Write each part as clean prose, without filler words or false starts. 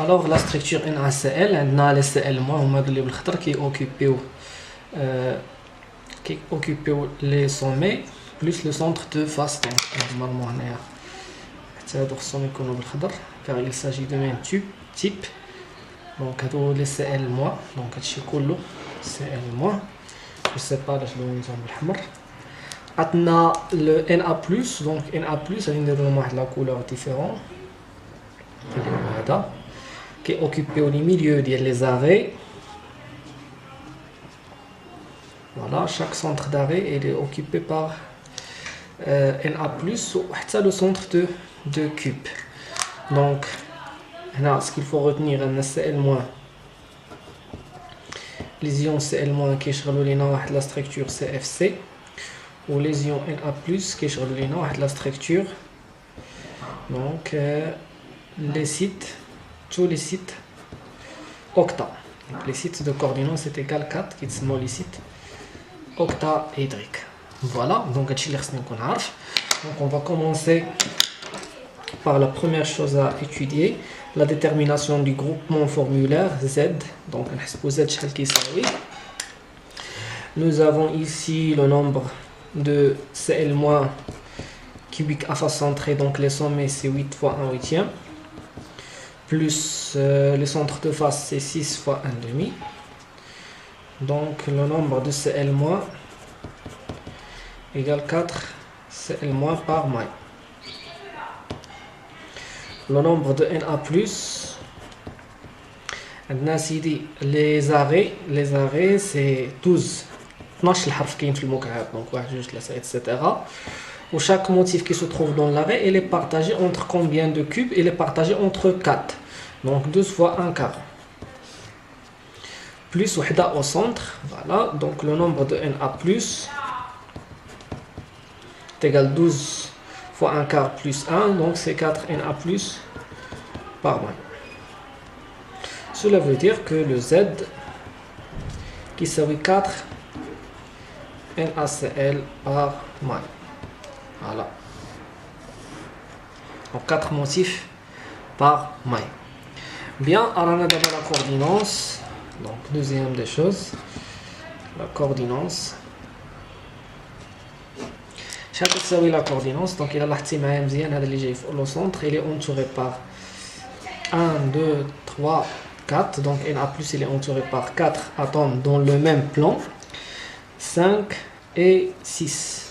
Alors la structure NaCl, on a les Cl moins هما اللي بالخضر qui occupent les sommets plus le centre de face. Donc normalement هنايا حتى هادو خصهم يكونوا بالخضر car il s'agit de même type. Donc هادو les Cl moins, donc هادشي كله Cl moins. Je sais pas علاش لونيتهم بالحمر. عندنا le Na+, donc Na+, غادي نديرو لهم واحد لا couleur différent. هذا qui occupe les milieux des arrêts. Voilà, chaque centre d'arrêt est occupé par Na+, ou le centre de cube. Donc, là, ce qu'il faut retenir, c'est Cl-, les ions Cl- qui sont la structure CFC, ou les ions Na+, qui sont la structure. Donc, les sites, tous les sites octa. Donc, les sites de coordination c'est égal 4 qui sont les sites octaédriques. Voilà, donc on va commencer par la première chose à étudier, la détermination du groupement formulaire Z. Donc Z nous avons ici le nombre de Cl- cubique à face centrée, donc les sommets c'est 8 fois 1 huitième. Plus le centre de face c'est 6 fois 1 demi. Donc le nombre de Cl- égale 4 Cl- par maille. Le nombre de Na+, les arrêts c'est 12 12 الحرف كاين في المكعب, donc 1 2 3 etc. Où chaque motif qui se trouve dans l'arrêt, il est partagé entre combien de cubes? Il est partagé entre 4. Donc 12 fois 1 quart. Plus wahda au centre. Voilà. Donc le nombre de Na+, est égal 12 fois 1 quart plus 1. Donc c'est 4 Na+, par maille. Cela veut dire que le Z qui s'appelle 4 NaCl par maille. Voilà. Donc 4 motifs par maille. Bien, alors on a d'abord la coordinance. Donc deuxième des choses, la coordinance. Chaque fois la coordinance, donc il a l'article le centre, il est entouré par 1, 2, 3, 4. Donc Na+, il est entouré par 4 atomes dans le même plan, 5 et 6.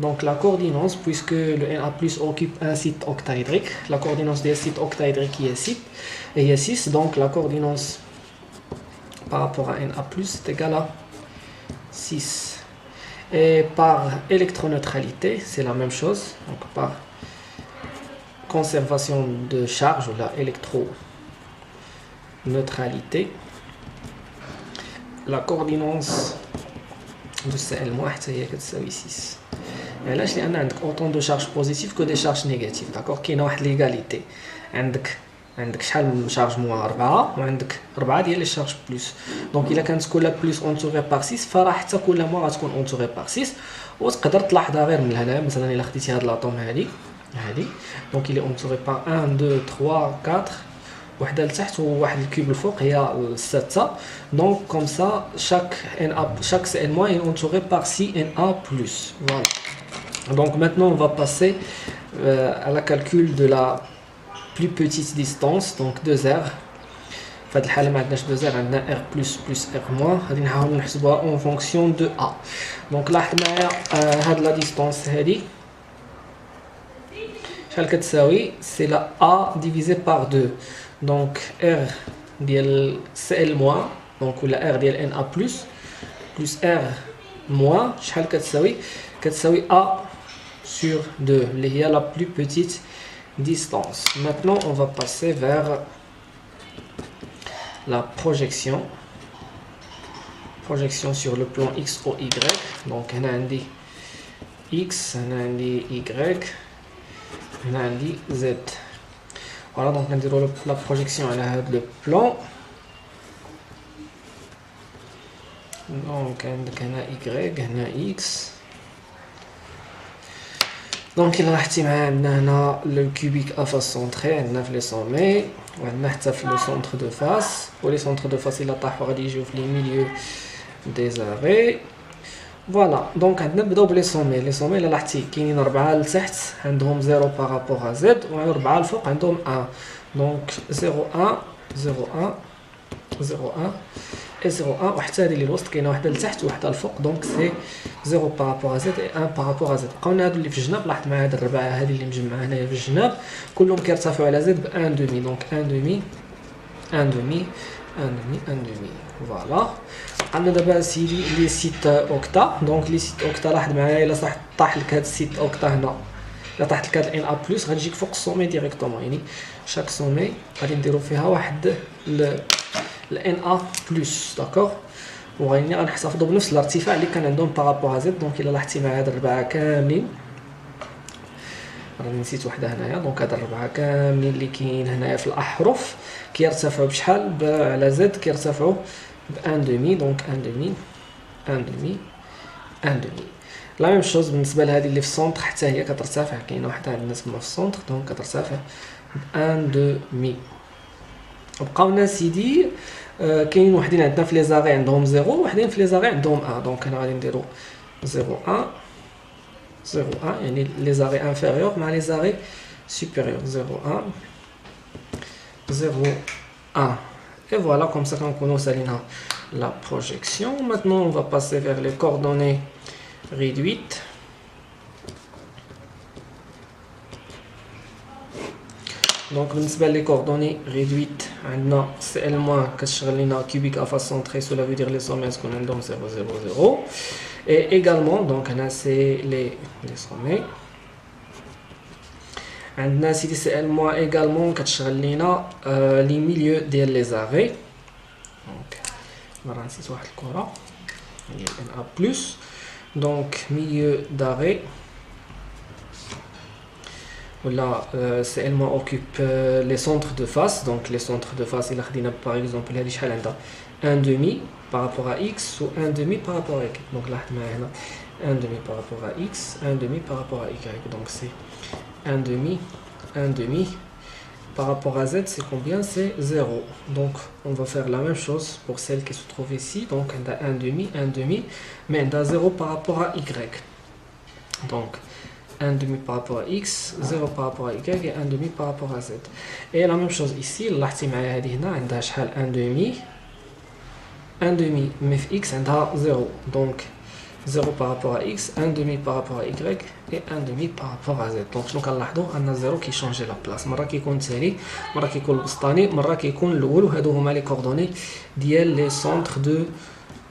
Donc la coordinance, puisque le Na+ occupe un site octaédrique, la coordinance des sites octaédriques est 6, donc la coordinance par rapport à Na+ est égale à 6. Et par électroneutralité, c'est la même chose, donc par conservation de charge ou la électroneutralité, la coordinance de Cl- c'est 6. علاش لان عندك autant de charges positives que des charges négatives, d'accord. كاينه واحد ليغاليتي, عندك شحال من شارج موان 4 وعندك 4 ديال لي شارج بلس. دونك الا كانت كل بلس اونتوري بار 6 فراه حتى كل موان غتكون اونتوري بار 6. وتقدر تلاحظها غير من هنا, مثلا الا خديتي هاد لاطوم هادي دونك الي اونتوري بار 1 2 3 4, وحده لتحت وواحد الكيوب الفوق هي 6. دونك كوم سا chaque Cl- est entouré par 6 Na+. Voilà. Donc maintenant on va passer à la calcul de la plus petite distance, donc 2R. في هذه الحالة ما عندناش 2R, عندنا R plus R moins. غادي نحاول نحسبوها en fonction de A. Donc لاحظ معايا هاد la distance هادي شحال كتساوي, c'est la A divisé par 2. Donc R ديال Cl moins, donc ولا R ديال Na plus R moins شحال كتساوي A sur 2, il y a la plus petite distance. Maintenant on va passer vers la projection sur le plan X ou Y. Donc on a dit X, on a dit Y, on a dit Z. Voilà, donc on a la projection à le plan. Donc on a Y, on a X. دونك الا لاحظتي معايا عندنا هنا لو كوبيك ا فاس سونطري عندنا في لي سومي وعندنا حتى في لو سونتر دو فاس ولي سونتر دو فاس الا طاحوا غادي يجيو في لي ميليو دي زاري. فوالا دونك عندنا نبداو بلي سومي. لي سومي الا لاحظتي كاينين 4 لتحت عندهم 0 بارابور ا زد و 4 الفوق عندهم 1. دونك 0 1 0 1 0 1 et 0 1 وحتى هذه اللي الوسط كاينه وحده لتحت وحده الفوق. دونك سي 0 بارابور ا زد اي 1 بارابور ا زد. بقاونا هادو اللي في الجناب لاحظت معايا هاد الرباعه هذه اللي مجمعه هنايا في الجناب كلهم كيرتفعوا على زد ب 1 دومي. دونك 1 دومي 1 دومي 1 دومي 1 دومي. فوالا عندنا دابا سيدي لي سيت اوكتا. دونك لي سيت اوكتا لاحظ معايا الا طاح لك هاد السيت اوكتا هنا الا طاحت لك هاد ان ا بلس غادي تجيك فوق السومي ديريكتومون. يعني شاك سومي غادي نديرو فيها واحد الان ا بلس داكوغ وغادي غنحتفظوا بنفس الارتفاع اللي كان عندهم بارابور ا زد. دونك الا لاحظتي معايا هاد الربعه كاملين راني نسيت وحده هنايا. دونك هاد الربعه كاملين اللي كاين هنايا في الاحرف كيرتفعوا بشحال على زد كيرتفعوا ب 1 دومي. دونك 1 دومي 1 دومي 1 دومي. لا ميم شوز بالنسبه لهذه اللي في السونتر حتى هي كترتفع. كاينه وحده عندنا تما في السونتر دونك كترتفع ب 1 دومي. بقاونا سيدي كاين وحدين عندنا في لي زاري عندهم 0 وحدين في لي زاري عندهم 1. دونك هنا غادي نديرو 0 1 0 1 يعني لي زاري انفيريور مع لي زاري supérieur 0 1 0 1. Et voilà, comme ça qu'on connaît la projection. Maintenant, on va passer vers les coordonnées réduites. Donc, les coordonnées réduites, on a CL- كتشغل لنا cubique à face centrée, cela veut dire les sommets qu'on a donc 0 0 0. Et également, donc on a c'est les sommets. عندنا سيدي سي ال موان ايغالمون كتشغل لينا لي ميليو ديال لي زاري. دونك مرة نسيت واحد الكرة هي ان ا بلس. دونك ميليو داري ولا سي ال موان اوكوب لي سونتر دو فاس. دونك لي سونتر دو فاس الا خدينا باغ اكزومبل هادي شحال عندها 1 دومي بارابور ا اكس و 1 دومي بارابور ا اكس. دونك لاحظ معايا هنا 1 دومي بارابور ا اكس 1 دومي بارابور ا ايكغيك. دونك سي 1 demi par rapport à z c'est combien? C'est 0. Donc on va faire la même chose pour celle qui se trouve ici. Donc on a 1 demi mais on a 0 par rapport à y. Donc 1 demi par rapport à x, 0 par rapport à y et 1 demi par rapport à z. Et la même chose ici, لاحظتي معايا هذه هنا عندها شحال 1 demi mais في x عندها 0. Donc 0 par rapport à x, 1 demi par rapport à y et 1 demi par rapport à z. Donc شنو كنلاحظوا ان 0 كيشونجي لا بلاص. مره كيكون الثاني مره كيكون الوسطاني مره كيكون الاول. وهادو هما لي كوردوني ديال لي سونتر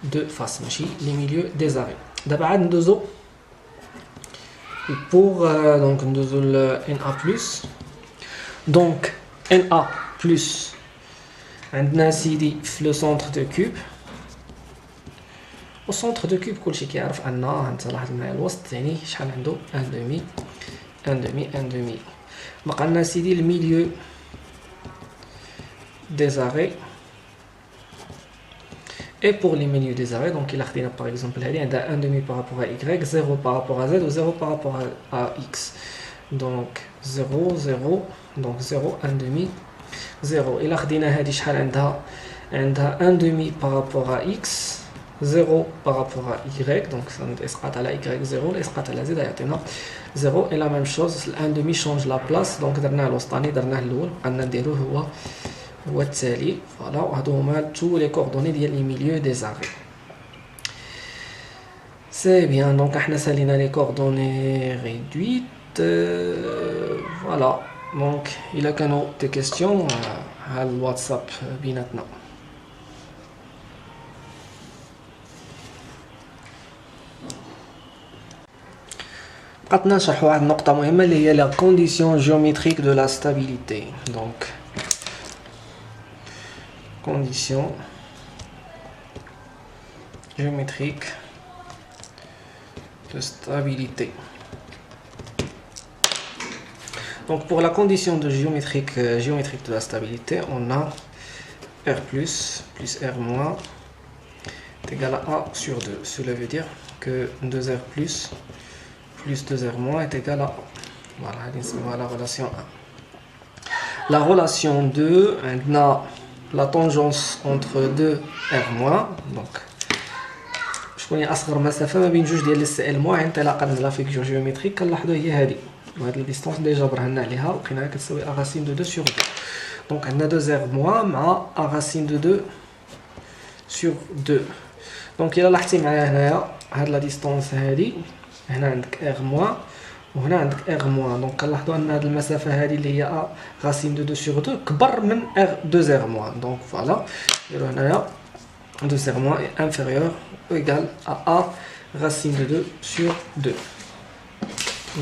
دو فاس ماشي لي ميليو دي زاري. دابا عاد ندوزو pour donc ندوزو ل NA+. donc NA+ عندنا سيدي في لو سونتر دو كوب. والسونتر دو كوب كلشي كيعرف ان انت لاحظ معايا الوسط يعني شحال عنده 1 دومي 1 دومي 1 دومي. بقى لنا سيدي الميليو دي زاري. Et pour les milieux des arrêts, donc il a par exemple il y a 1 demi par rapport à y, 0 par rapport à z ou 0 par rapport à x. Donc 0 0 donc 0 1 demi 0. Il a هذه شحال عندها 1 demi par rapport à x 0 par rapport à y. Donc اسقاط على y 0 اسقاط على z يعطينا 0. Et la même chose 1 demi change la place. donc درناه الوسطاني درناه الاول بقينا نديروه هو التالي. فوالا وهادو هما تو لي كوردوني ديال لي ميليو دي زاري. سي بيان. دونك احنا سالينا لي كوردوني ريدويت. فوالا دونك الا كانوا دي كيستيون ها الواتساب بيناتنا. بقات نشرح واحد النقطة مهمة اللي هي لا كونديسيون جيوميتريك دو لا ستابيليتي. دونك condition géométrique de stabilité. Donc pour la condition de géométrique de la stabilité, on a R plus R moins est égal à A sur 2. Cela veut dire que 2R plus plus 2R- est égal à 1. Voilà la relation 1. La relation 2, on a la tangence entre 2R-. Donc, je connais أصغر مسافة ما بين جوج ديال السائل موان انطلاقا من لا فيكتور جيومتريك كنلاحظوا هي هذه، وهاد الديستانس ديجا برهنا عليها لقيناها كتساوي أ راسين دو 2 سور 2. دونك عندنا 2R- مع أ راسين دو 2 سور 2. دونك إلا لاحظتي معايا هنايا هاد لا ديستانس هادي، هنا عندك R- وهنا عندك R-. دونك كنلاحظوا ان هاد المسافه هادي اللي هي ا راسين دو 2 سور 2 كبر من R2R-. دونك فوالا نديرو هنايا 2R- est inférieur ou égal à a racine de 2 sur 2.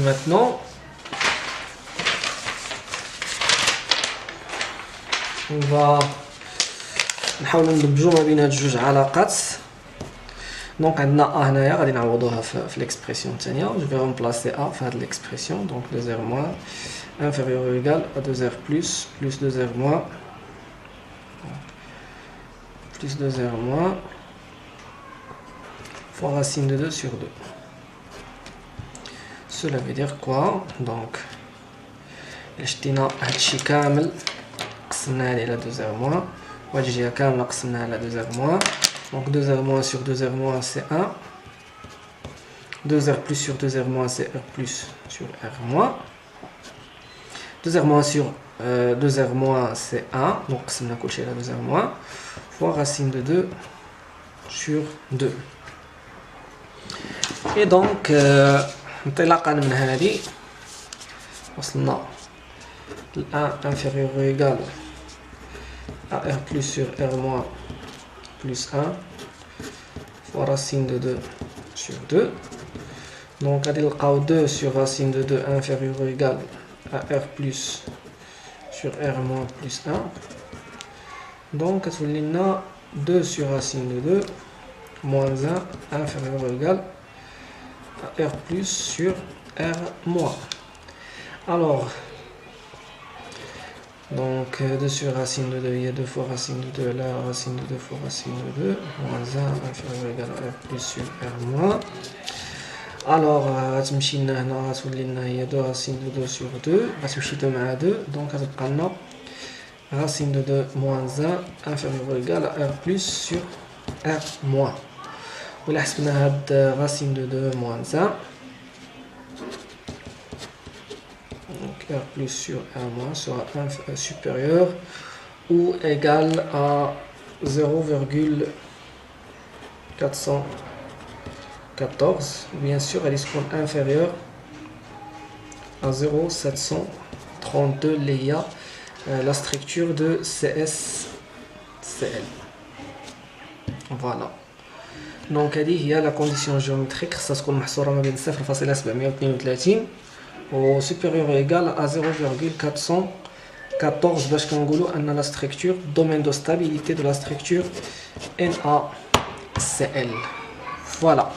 Maintenant, on va نحاولوا ندمجوا ما بين هاد جوج علاقات. دونك عندنا ا هنايا غادي نعوضوها في ليكسبرسيون الثانيه. جو في رومبلاسي ا في هاد ليكسبرسيون. دونك 2R- inférieur ou égal à 2R plus 2R- plus 2R- fois racine de 2 sur 2. Cela veut dire quoi? Donc, شدينا هادشي كامل قسمناه على 2R-. وهاد الجهه كامله قسمناها على 2R-. Donc 2R- sur 2R- c'est 1. 2R plus sur 2R- c'est R plus sur R-. 2R- sur 2R- c'est 1. Donc قسمنا كلشي على 2R- fois racine de 2 sur 2. Et donc انطلاقا من هذه وصلنا ل 1 inférieur ou égal à R plus sur R- plus 1 fois racine de 2 sur 2. Donc غادي نلقاو 2 sur racine de 2 inférieur ou égal à R plus sur R- plus 1. Donc كتولي لنا 2 sur racine de 2 moins 1 inférieur ou égal à R plus sur R-. Alors, donc 2 sur racine de 2, il y a 2 fois racine de 2, là racine de 2 fois racine de 2, moins 1 inférieur ou égal à R plus sur R-. Alors, غتمشي لنا هنا غتولي لنا هي 2 racine de 2 sur 2, غتمشي 2 مع 2, donc غتبقى لنا racine de 2 moins 1 inférieur ou égal à R plus sur R-. ولا حسبنا هاد racine de 2 moins 1, donc R plus sur R- sera supérieur ou égal à 0,414. Bien sûr, elle est inférieure à 0,732 اللي هي la structure de CSCL. Voilà. دونك هذه هي لا كونديسيون جيومتريك خصها تكون محصوره ما بين 0.732 و supérieur égal à 0,414 باش كنقولوا ان لا ستركتور دومين دو ستابيليتي دو لا ستركتور NaCl. فوالا.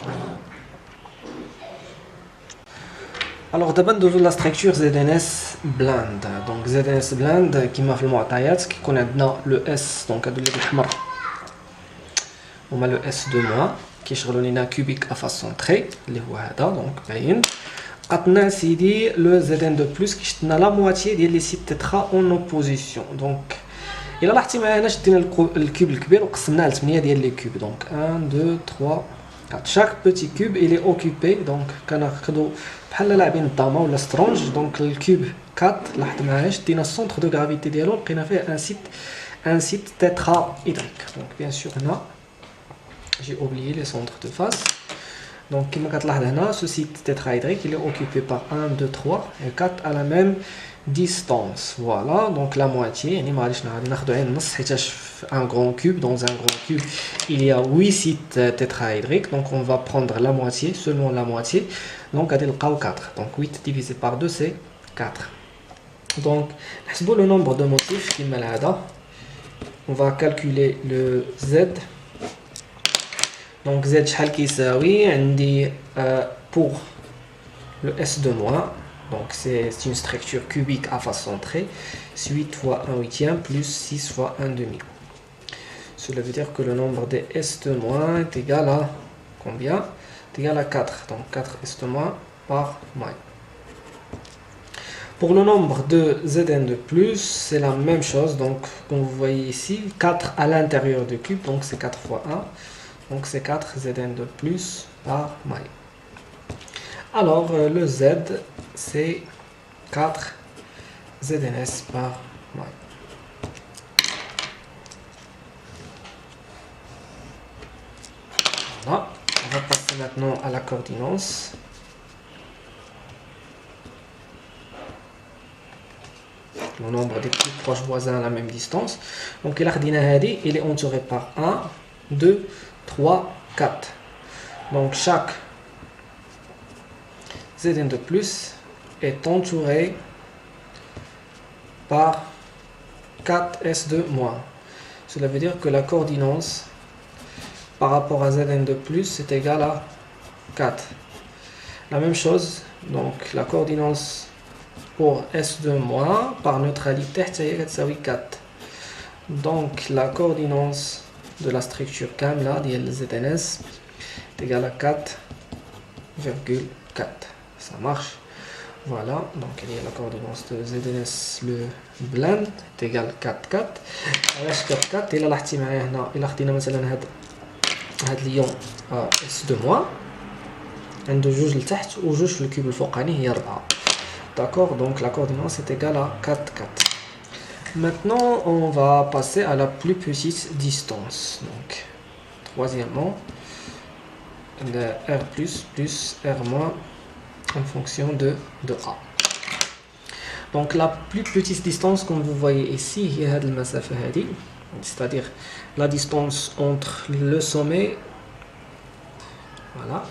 الوغ دابا ندوزو لا ستركتور ZNS بلاند. دونك ZNS بلاند كيما في المعطيات كيكون عندنا لو اس، دونك هادو اللي بالحمر هما لو اس دو موا كيشغلوا لينا كوبيك ا فاسون تري اللي هو هذا. دونك باين عطنا سيدي لو زد ان دو بلس كيشدنا لا مواتيي ديال لي سيت تترا اون اوبوزيسيون. دونك الا لاحظتي معايا هنا شدينا الكوب الكبير وقسمناه ل 8 ديال لي كوب. دونك 1 2 3 4 شاك بوتي كوب الي اوكوبي. دونك كناخدو بحال لاعبين الداما ولا سترونج. دونك الكوب 4 لاحظت معايا شدينا السونتر دو غرافيتي ديالو لقينا فيه ان سيت تترا هيدريك. دونك بيان سور هنا j'ai oublié les centres de face. Donc, comme vous voyez là, ce site tétraédrique il est occupé par 1, 2, 3 et 4 à la même distance. Voilà, donc la moitié. Un grand cube, dans un grand cube, il y a 8 sites tétraédriques. Donc, on va prendre la moitié, seulement la moitié. Donc, on va 4. Donc, 8 divisé par 2, c'est 4. Donc, le nombre de motifs qui est là. On va calculer le Z. Donc Z شحال كيساوي عندي pour le S de moi. Donc c'est une structure cubique à face centrée. 8 fois 1 huitième plus 6 fois 1 demi. Cela veut dire que le nombre des S de moi est égal à combien? Est égal à 4. Donc 4 S de moi par moins. Pour le nombre de Zn de plus, c'est la même chose. Donc, comme vous voyez ici, 4 à l'intérieur du cube, donc c'est 4 fois 1. Donc, c'est 4 Zn de plus par moins. Alors, le Z, c'est 4 ZNS par moins. Voilà. On va passer maintenant à la coordinance. Le nombre des plus proches voisins à la même distance. Donc, il est entouré par 1, 2, 3, 4. Donc, chaque Zn de plus est entouré par 4S de moins. Cela veut dire que la coordinance par rapport à Zn de plus est égale à 4. La même chose, donc la coordinance pour S de moins par neutralité c'est 4. Donc la coordinance de la structure kamla de ZNS est égale à 4,4. Ça marche. Voilà, donc il y a la coordinance de ZNS le blend est égal 4 4. علاش 4 4 الا لاحظتي معايا هنا الا خدينا مثلا هاد اليوم اس دو موان عنده جوج لتحت وجوج في الكيوب الفوقاني هي 4. D'accord, donc la coordinance est égale à 4 4. Maintenant on va passer à la plus petite distance. Donc troisièmement le R plus R moins en fonction de A. Donc la plus petite distance, comme vous voyez ici, c'est-à-dire la distance entre le sommet, voilà,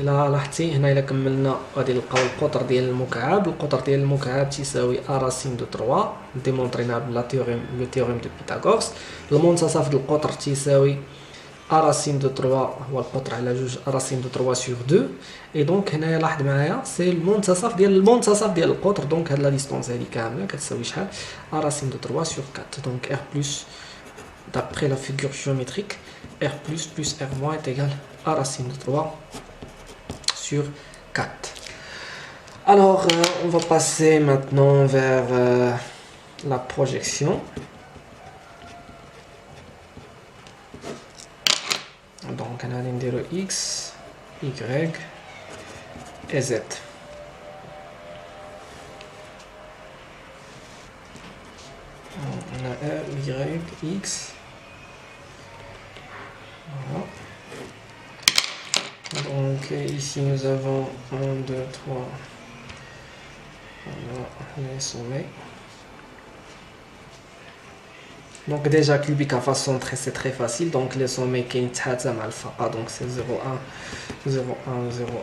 إلا لاحظتي هنا إلا كملنا غادي نلقاو القطر ديال المكعب. القطر ديال المكعب تساوي أ راسين دو 3 ديمونطرينا بلا لو تيوريم دو بيثاغورس. المنتصف ديال القطر تساوي أ راسين دو 3 هو القطر على جوج أ راسين دو 3 سور 2. اي دونك هنايا لاحظ معايا سي المنتصف ديال القطر. دونك هاد لا ديستونس هادي كامله كتساوي شحال؟ أ راسين دو 3 سور 4. دونك ار بلس d'après la figure géométrique r plus r moins est égal à racine de 3 sur 4. Alors on va passer maintenant vers la projection. Donc on a l'indéro x, y et z. On a r, y, x. Voilà. Donc ici nous avons 1, 2, 3. Voilà les sommets. Donc déjà cubique à façon c'est très facile. Donc les sommets qui sont mal faqa, donc c'est 0, 1, 0, 1, 0,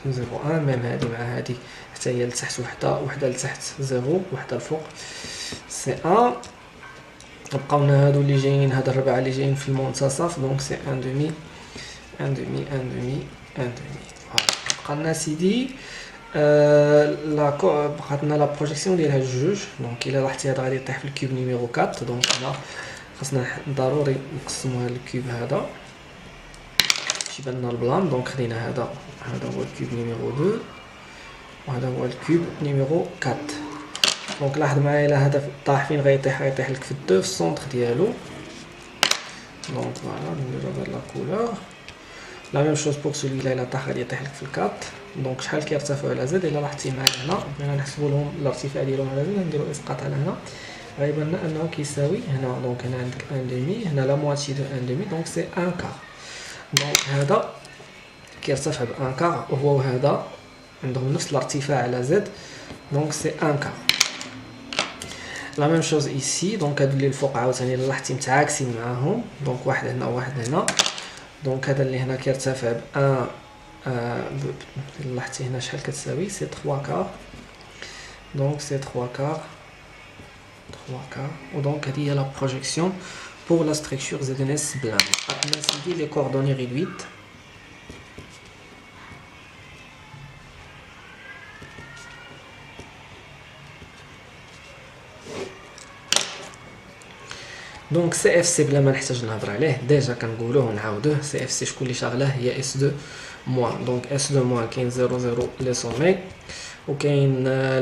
1, 0, 1. même هذه مع هذه حتى هي لتحت وحده لتحت 0 وحده الفوق سي 1. بقاونا هادو اللي جايين هاد الربعه اللي جايين في المنتصف دونك سي 1 دومي 1 دومي 1 دومي 1 دومي. بقى لنا سيدي بقات لنا لا بروجيكسيون ديال هاد الجوج. دونك الا لاحظتي هذا غادي يطيح في الكيوب نيميرو 4. دونك هنا خاصنا ضروري نقسموا هاد الكيوب هذا باش يبان لنا البلان. دونك خدينا هذا هو الكيوب نيميرو 2 وهذا هو الكيوب نيميرو 4. دونك لاحظ معايا الا هذا طاح فين غيطيح لك في الدو في السونتر ديالو. دونك فوالا نديرو هاد لا كولور. لا ميم شوز بوغ سولي لا الا طاح غادي يطيح لك في الكات. دونك شحال كيرتفعوا على زد الا لاحظتي معايا هنا بغينا نحسبوا لهم الارتفاع ديالهم على زد نديرو اسقاط على هنا غيبان لنا انه كيساوي هنا. دونك هنا عندك 1 دومي هنا لا مواتي دو 1 دومي دونك سي 1 كار. دونك هذا كيرتفع ب 1 كار وهو وهذا عندهم نفس الارتفاع على زد دونك سي 1 كار. لا ميم شوز ايسي. دونك هادو اللي الفوق عاوتاني لاحظتي متعاكسين معاهم. دونك واحد هنا وواحد هنا. دونك هذا اللي هنا كيرتفع ب 1 لاحظتي هنا شحال كتساوي سي 3 كار. دونك سي 3 كار ودونك هذه هي لا بروجيكسيون pour la structure ZNS blanc. Maintenant c'est les coordonnées réduites. دونك سي اف سي بلا ما نحتاج نهضر عليه ديجا كنقولوه ونعاودوه. سي اف سي شكون اللي شاغله؟ هي اس 2 moins. Donc S de moins qui est 0, 0 les sommets. Ok,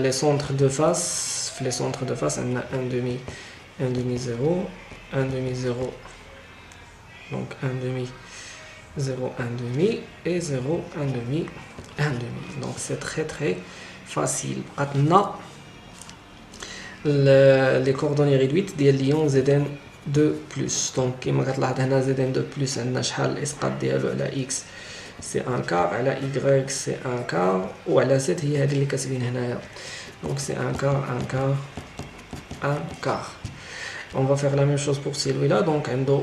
les centres de face, les centres de face, on a 1 demi, 1 demi 0, 1 demi 0, donc 1 demi 0, 1 demi et 0, 1 demi, 1 demi. Donc c'est très très facile. Maintenant, les coordonnées réduites ديال ليون زد 2 بلس. دونك كما كتلاحظ هنا زد 2 بلس عندنا شحال الاسقاط ديالو على اكس سي 1 كار، على y سي 1 كار، وعلى z هي هذه اللي كتبين هنايا. دونك سي 1 كار 1 كار 1 كار. On va faire la même chose pour celui-là. Donc عنده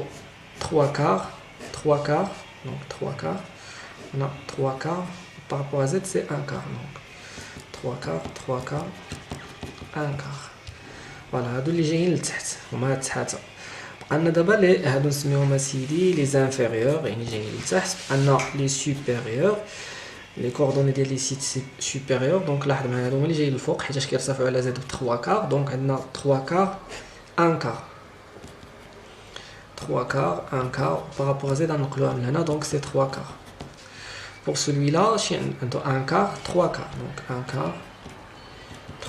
3 quarts 3 quarts. Donc 3 quarts. On a 3 quarts. Par rapport à z c'est 1 quart. Donc 3 quarts 3 quarts 1 quart. فوالا هادو اللي جايين لتحت هما هاد التحاته. بقالنا دابا لي هادو نسميوهم اسيدي لي زانفيريور يعني جايين لتحت. بقالنا لي سوبيريور لي كوردوني ديال لي سيت سوبيريور. دونك لاحظ معايا هادو هما اللي جايين للفوق حيتاش كيرتفعوا على زد ب 3 كار. دونك عندنا 3 كار 1 كار 3 كار 1 كار بارابور ا زد غنقلوها من هنا. دونك سي 3 كار. pour celui-là شي عنده 1 كار 3 كار. دونك 1 كار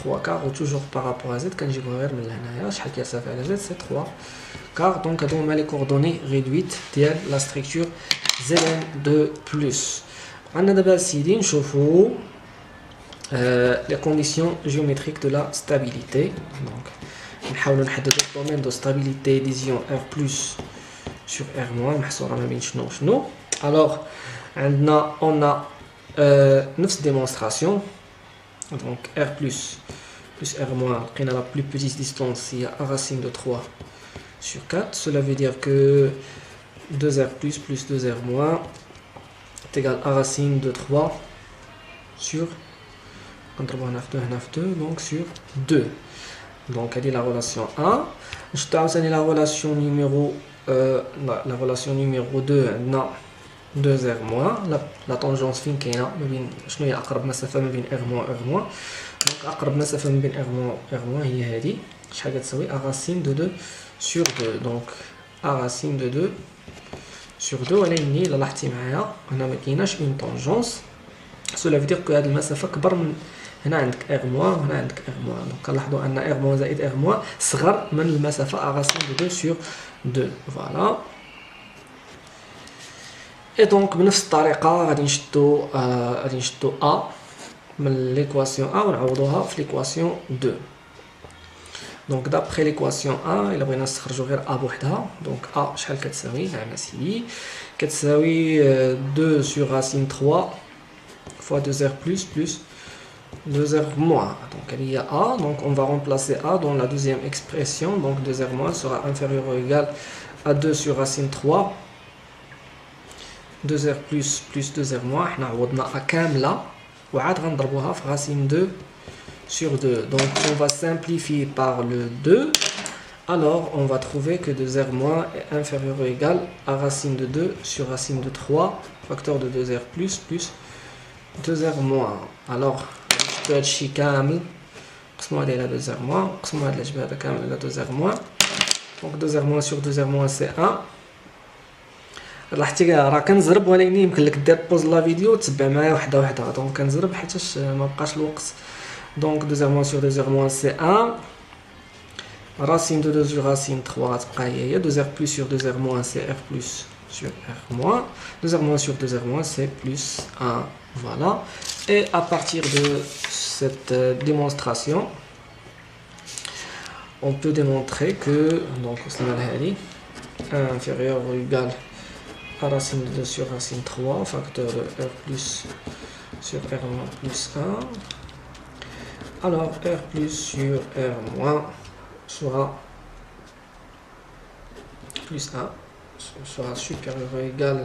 3 quarts, ou toujours par rapport à z, quand je vais vers l'anaya, ça fait z, c'est 3 quarts. Donc, on a les coordonnées réduites de la structure Zn2+. On a d'abord ici, les conditions géométriques de la stabilité. Donc, on va le domaine de stabilité des ions R+, sur R-. Alors, on a 9 démonstrations. Donc R plus R moins, on a la plus petite distance, il y a A racine de 3 sur 4. Cela veut dire que 2R plus 2R moins est égal à racine de 3 sur 2, donc sur 2. Donc elle est la relation 1. Je t'enseigne la relation numéro la relation numéro 2. Non. 2R moins, la tangence فين كاينه ما بين شنو هي اقرب مسافه ما بين R moins R moins. دونك اقرب مسافه ما بين R moins R moins هي هذه شحال كتساوي A racine de 2 sur 2. دونك A racine de 2 sur 2. ولكن الا لاحظتي معايا هنا ما كايناش اون طونجونس. cela veut dire que هذه المسافه كبر من هنا عندك R moins وهنا عندك R moins. دونك كنلاحظوا ان R moins زائد R moins صغر من المسافه A racine de 2 sur 2. فوالا. Et donc بنفس الطريقه غادي نشدو A من l'équation A ونعوضوها في l'équation 2. donc d'après l'équation A الا بغينا نستخرجوا غير A بوحدها. donc A شحال كتساوي نعم اسيدي كتساوي 2 sur racine 3 fois 2R plus 2R moins. donc il y a A. donc on va remplacer A dans la deuxième expression. donc 2R moins sera inférieur ou égal à 2 sur racine 3 2R plus 2R moins. حنا عوضنا A كاملة وعاد غنضربوها في racine 2 sur 2. donc on va simplifier par le 2. alors on va trouver que 2R moins est inférieur ou égal à racine de 2 sur racine de 3 facteur de 2R plus 2R moins. alors هذا الشيء كامل نقسموه على 2R moins نقسموه على الجبهة هذا كامل على 2R moins. donc 2R moins sur 2R moins c'est 1. لاحظتي راه كنزرب ولكن يمكن لك دير بوز لا فيديو وتتبع معايا وحده وحده. دونك كنزرب حيتاش ما بقاش الوقت. donc 2R moins sur 2R moins c'est 1. racine de 2 sur racine 3 غتبقى هي 2R plus sur 2R moins c'est R plus sur R moins. 2R moins sur 2R moins c'est plus 1. voilà. et à partir de cette démonstration on peut démontrer que donc A inférieur ou égal à racine de 2 sur racine 3 facteur de R plus sur R moins plus 1. alors R plus sur R moins sera plus 1 sera supérieur ou égal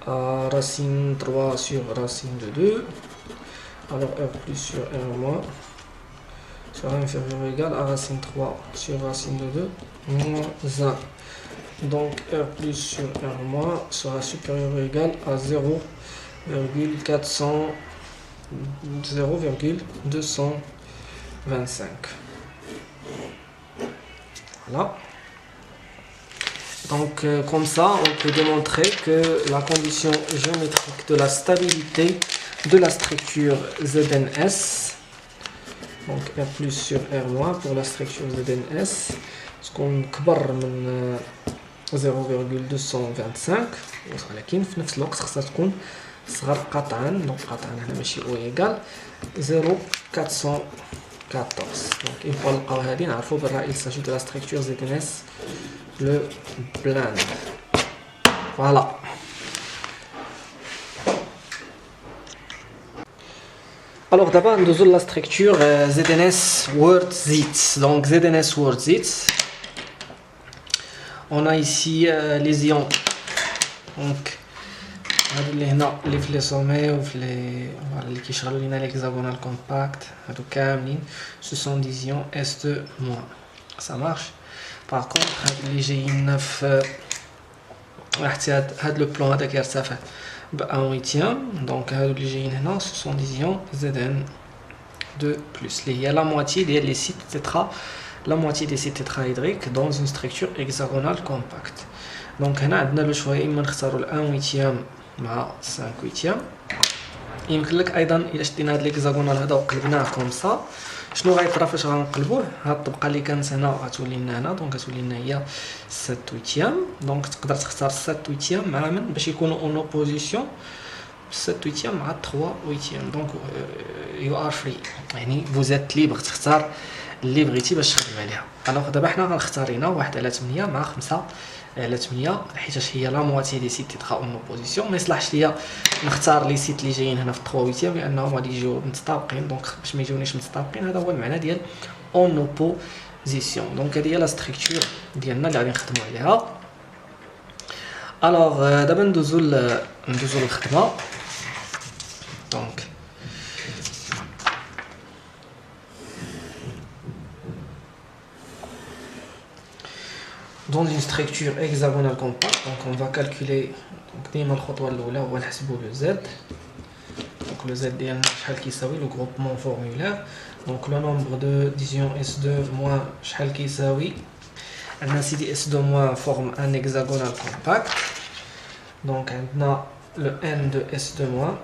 à racine 3 sur racine de 2. alors R plus sur R moins sera inférieur ou égal à racine 3 sur racine de 2 moins 1. donc R plus sur R moins sera supérieur ou égal à 0,225. voilà. Donc comme ça, on peut démontrer que la condition géométrique de la stabilité de la structure ZNS, donc R plus sur R- pour la structure ZNS, تكون كبر من 0,225 ولكن في نفس الوقت خصها تكون صغر قطعا، دونك قطعا هنا ماشي او ايكال 0,414. دونك اون فوا نلقاو هادي نعرفو بالرا il s'agit de la structure ZNS le plan. Voilà. Alors d'abord nous avons la structure ZNS WordZit. Donc ZNS WordZit. On a ici les ions. Donc اللي هنا اللي في لي سومي وفي لي اللي كيشغلوا لينا ليكزاغونال كومباكت هادو كاملين سو سون دي زيون اس 2 موان. Ça marche. Par contre هاد اللي جايين في حتى هاد لو بلان هذا كيرتفع ب 1/8. دونك هادو اللي جايين هنا سو سون دي زيون ZN 2 plus اللي هي لا موitié ديال لي سيت تيترا la moitié des sites tétraédriques dans une structure hexagonale compacte. Donc هنا عندنا لو شوا اما نختاروا ال 1/8 مع 5/8. يمكن لك ايضا الا شدينا هاد ليكزاغونال هذا وقلبناه كوم سا شنو غيطرا فاش غنقلبوه. هاد الطبقه اللي كانت هنا غتولي لنا هنا، دونك غتولي لنا هي 7/8. دونك تقدر تختار 7/8 مع من باش يكونوا اون اوبوزيسيون 7/8 مع 3/8. دونك يو ار فري، يعني فوزيت ليبر تختار اللي بغيتي باش تخدم عليها. الوغ دابا حنا غنختارينا 1/8 مع 5/8 حيتاش هي لا مواتي دي سيت تيترا اون اوبوزيسيون. ما يصلحش ليا نختار لي سيت اللي جايين هنا في 3/8 لانهم غادي يجيو متطابقين، دونك باش ما يجيونيش متطابقين هذا هو المعنى ديال اون اوبوزيسيون. دونك هذه هي لا ستركتور ديالنا اللي غادي نخدموا عليها. الوغ دابا ندوزو للخدمه. دونك dans une structure hexagonale compacte, donc on va calculer ديما الخطوه الاولى هو نحسبوا لو z. donc le z ديالنا شحال كيساوي لو groupement formulaire. donc le nombre de division S2 moins شحال كيساوي عندنا سيدي S2 moins forme un hexagonal compact. donc عندنا le n de S2 moins.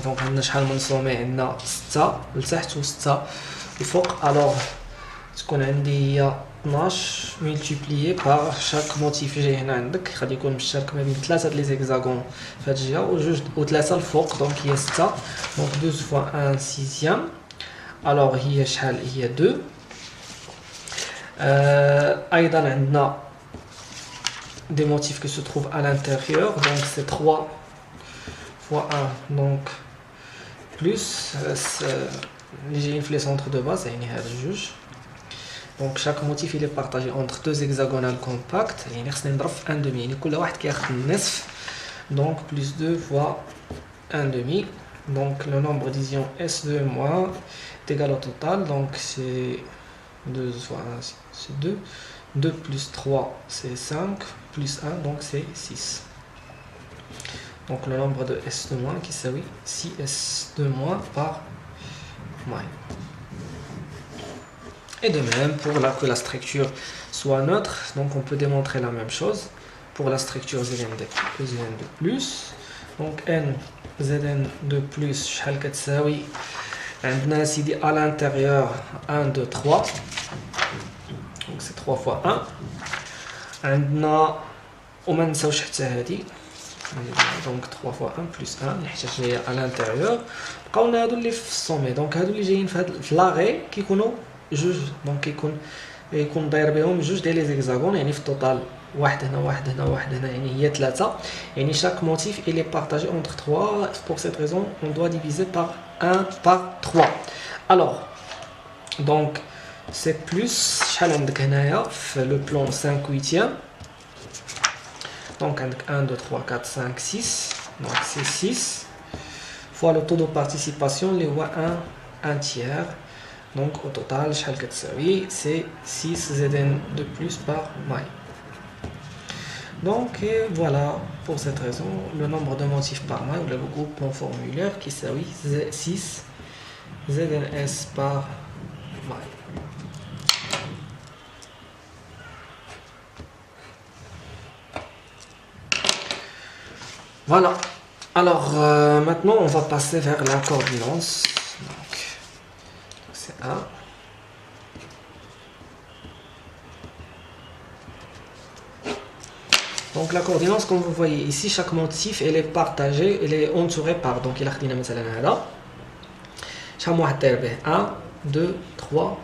donc عندنا شحال من سومي عندنا 6 لتحت و 6 الفوق. الوغ تكون عندي هي 12 ملتيبليي بار شاك موتيف جاي هنا عندك غادي يكون مشترك ما بين 3 د لي زيكزاغون في هاد الجهه وجوج و3 الفوق. دونك هي 6. دونك 12 فوا 1 سيزيام. الوغ هي شحال؟ هي 2. ايضا عندنا des motifs qui se trouvent à l'intérieur, donc c'est 3 fois 1, donc plus les جايين في les centres de base يعني هاد الجوج. donc chaque motif il est partagé entre deux hexagonales compactes يعني خصنا نضرب في 1/2 يعني كل واحد كياخذ النصف. donc plus 2 fois 1/2. donc le nombre d'ions S2 moins est égal au total, donc c'est 2 fois 1 c'est 2, 2 plus 3 c'est 5, plus 1 donc c'est 6. donc le nombre de S2 moins qui s'appelle 6S2 moins par moyenne. Et de même pour que la structure soit neutre, donc on peut démontrer la même chose pour la structure Zn2 plus. donc n Zn2 plus شحال كتساوي عندنا سيدي à l'intérieur 1 2 3, donc c'est 3 fois 1. عندنا وما نساوش حتى هادي donc 3 fois 1 plus 1 حيت هي à l'intérieur. بقاونا هادو اللي في السومي، دونك هادو اللي جايين في لاغي كيكونوا جوج، دونك يكون داير بهم جوج ديال لي زيكزاغون يعني في التوتال واحد هنا واحد هنا واحد هنا يعني هي 3. يعني chaque motif il est partagé entre 3. pour cette raison on doit diviser par 1 par 3. alors donc c'est plus شحال عندك هنايا في لو بلان 5/8. donc عندك 1 2 3 4 5 6 donc c'est 6 fois le taux de participation اللي هو 1 tiers. donc au total شحال كتساوي c'est 6 Zn de plus par moyenne. donc et voilà pour cette raison le nombre de motifs par moyenne ou le groupement formulaire qui s'appelle 6 ZNS par moyenne. Voilà. Alors, maintenant, on va passer vers la coordinance. Donc, c'est A. Donc, la coordinance, comme vous voyez ici, chaque motif, elle est partagée, elle est entourée par. Donc, il a là. 1, 2, 3,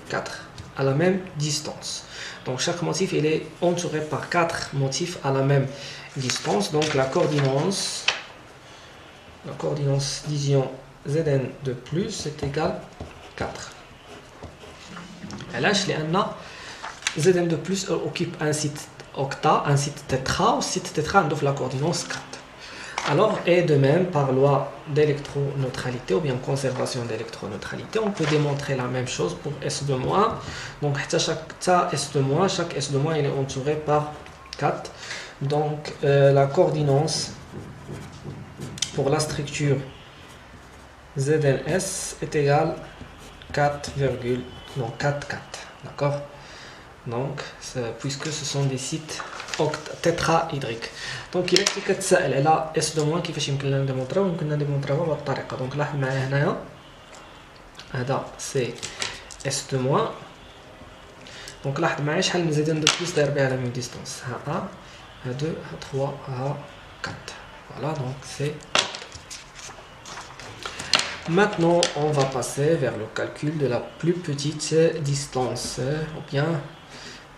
4 à la même distance. Donc, chaque motif, il est entouré par 4 motifs à la même distance. Donc, la coordinance, disons Zn de plus est égal 4. Et là, Zn de plus occupe un site octa, un site tétra, ou site tétra on la coordinance 4. Alors, et de même, par loi d'électroneutralité ou bien conservation d'électroneutralité, on peut démontrer la même chose pour S de moins. Donc, chaque S de moins, il est entouré par 4. Donc, la coordinance pour la structure ZNS est égale 4, donc 4, 4. D'accord? Donc, puisque ce sont des sites tétraédriques. Donc, il est كتسائل على S de moins كيفاش يمكن لنا نديمونطريو يمكن نديمونطريوها بهذه الطريقة. دونك لاحظ معايا هنايا هذا سي S de moins. دونك لاحظ معايا شحال من زيدان دو بلس داير بها على ميم ديستونس. ها 1 ها 2 ها 3 ها 4. Voilà, donc c'est. Maintenant, on va passer vers le calcul de la plus petite distance, ou bien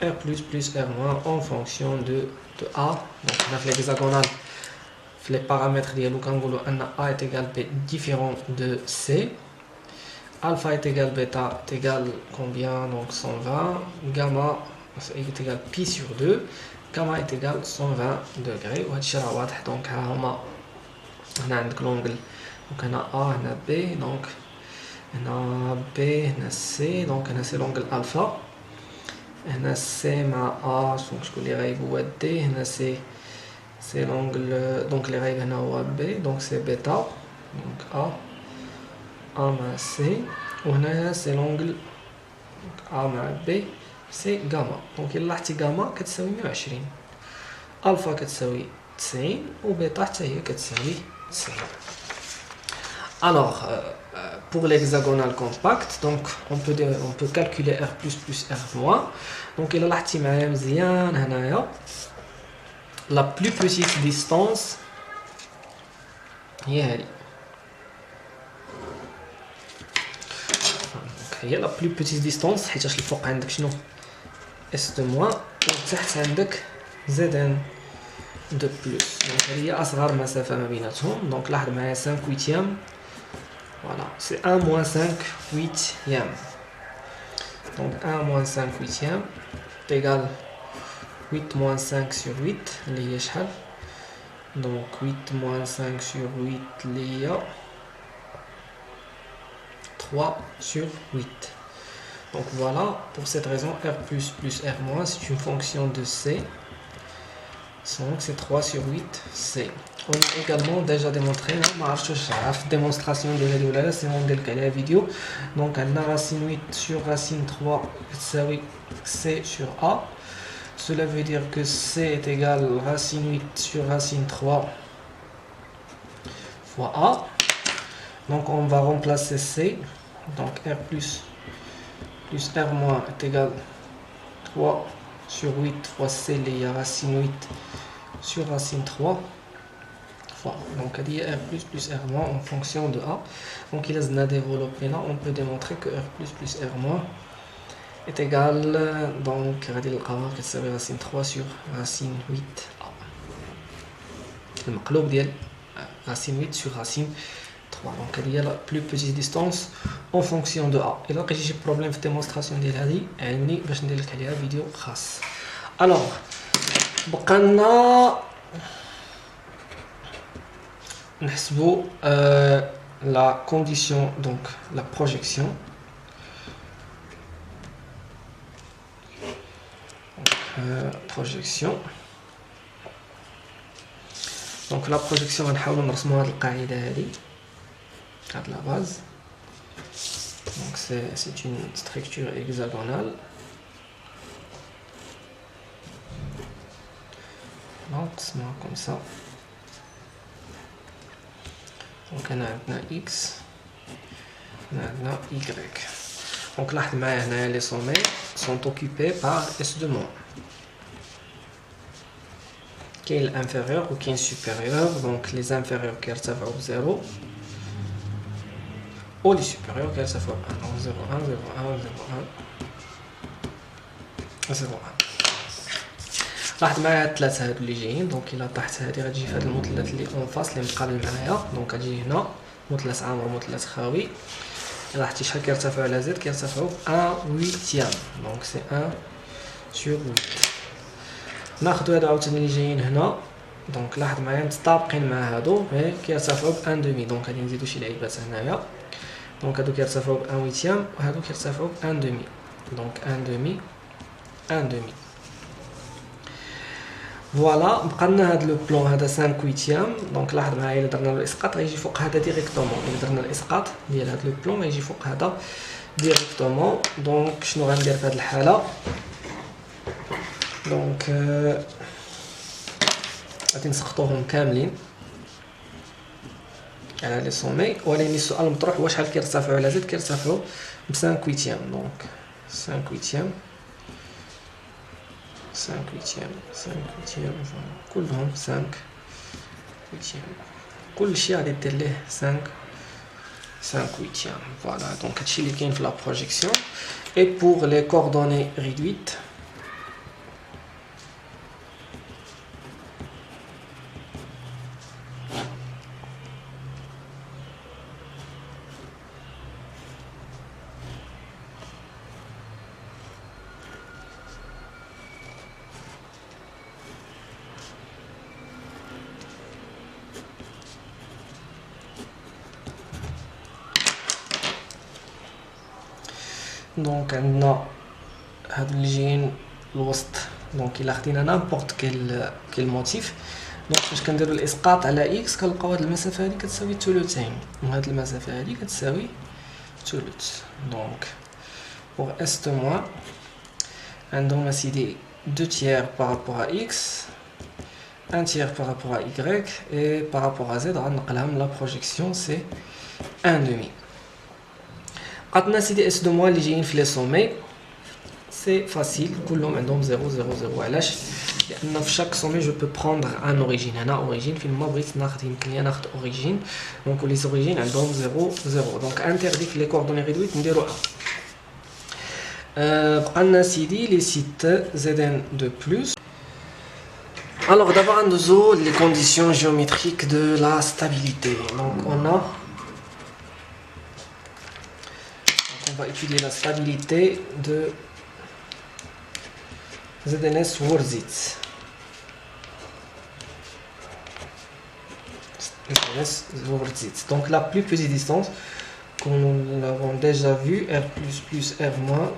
R plus R- en fonction de A. Donc, on a fait l'hexagonal, les paramètres de A est égal B différent de C. Alpha est égal bêta est égal combien? Donc 120. Gamma est égal pi sur 2. Gamma est égal 120 degrés. Donc, on a l'angle. Donc on a A, on a B, donc on a B, on a C, donc on a c'est l'angle alpha. On a C ma A, donc je peux les rayons D, on a C, c'est l'angle, donc les rayons on a B, donc c'est bêta, donc A ma C, on a c'est l'angle A ma B, c'est gamma. Donc il y a gamma qui est 120, alpha qui est 90, ou bêta qui est 90. Alors, pour l'hexagonal compact, donc on peut calculer R plus R-. Donc, il y a la plus petite distance. Il y a la plus petite distance. S de moins. Zn de plus. Donc, il y a أصغر مسافة ما بيناتهم. Donc, لاحظ معايا 5/8. Voilà, c'est 1 moins 5 huitième. Donc 1 moins 5 huitième est égal 8 moins 5 sur 8, donc 8 moins 5 sur 8, il y a 3 sur 8. Donc voilà, pour cette raison, R plus R-, c'est une fonction de C. Donc c'est 3 sur 8, C. On a également déjà démontré, démonstration de la c'est la vidéo. Donc on a racine 8 sur racine 3, c'est C sur A. Cela veut dire que C est égal à racine 8 sur racine 3 fois A. Donc on va remplacer C. Donc R plus R- est égal à 3 sur 8 fois C, il y a racine 8 sur racine 3 fois. Donc il y a R plus R- en fonction de A. Donc il a développé là, on peut démontrer que R plus R- est égal, donc racine 3 sur racine 8 A. Le maqloub ديال racine 8 sur racine 3. Donc il y a la plus petite distance en fonction de A. Et là quand j'ai problème de démonstration ديال هذه علمني باش ندير لك عليها فيديو خاص. Alors بقى نحسبوا la condition, donc la projection. Projection. Donc la projection غنحاولوا نرسموا هذه القاعده هذه la base. Donc c'est une structure hexagonale. Donc c'est comme ça. Donc on a x, on a y. Donc là, les sommets sont occupés par S de moins. Qui est l'inférieur ou qui est supérieur. Donc les inférieurs qui sont 0 ou les supérieurs qui sont 1. Donc 0, 1, 0, 1, 0, 1, 0, 1. لاحظ معايا الثلاثه هادو اللي جايين. دونك الا طاحت هادي غتجي في هاد المثلث اللي اون فاس اللي مقابل معايا. دونك غتجي هنا مثلث عامر ومثلث خاوي. الا لاحظتي شحال كيرتفعوا على زد كيرتفعوا 1/8. دونك سي 1 sur 8. ناخدو هادو عاوتاني اللي جايين هنا. دونك لاحظ معايا متطابقين مع هادو مي كيرتفعوا ب 1/2. دونك غادي نزيدو شي لعيبات هنايا. دونك هادو كيرتفعوا ب 1/8 وهادو كيرتفعوا ب 1/2. دونك 1/2 1/2. فوالا بقى لنا هاد لو بلون هذا 5/8. دونك لاحظ معايا الا درنا له الاسقاط غيجي فوق هذا ديريكتومون. الا درنا الاسقاط ديال هاد لو بلون غيجي فوق هذا ديريكتومون. دونك شنو غندير في هاد الحاله؟ دونك غادي نسقطوهم كاملين على لي سومي. ولكن السؤال المطروح هو شحال كيرتفعوا على زد. كيرتفعوا ب 5/8. دونك 5/8 كلهم 5/8. كلشي غادي دير ليه 5/8. فوالا دونك هادشي اللي كاين في لا بروجيكسيون. اي بور لي كوردوني ريدويت دونك عندنا هادو اللي جايين الوسط. دونك الا خدينا نابورت كيل موتيف. دونك فاش كنديرو الاسقاط على اكس كنلقاو هاد المسافه هادي كتساوي ثلثين وهاد المسافه هادي كتساوي ثلث. دونك بوغ اس دو موان عندهم اسيدي 2 tiers par rapport à x, 1 tiers par rapport à y et par rapport à z غنقلها من لا بروجيكسيون سي 1/2. عطنا سيدي اس دو موان اللي جايين في لي سومي سي فاسيل كلهم عندهم 0 0 0. علاش؟ لان في شاك سومي جو بو بروندر ان اوريجين. هنا اوريجين فين ما بغيت ناخذ يمكن لي ناخذ اوريجين. دونك لي اوريجين عندهم 0 0. دونك انتردي في لي كوردوني ريدويت نديرو 1. بقى لنا سيدي لي سيت زدن دو بلس. Alors d'abord ندوزو les conditions géométriques de la stabilité. Donc on va étudier la stabilité de ZNS Wurzitz. Donc la plus petite distance, comme nous l'avons déjà vu, R plus R moins,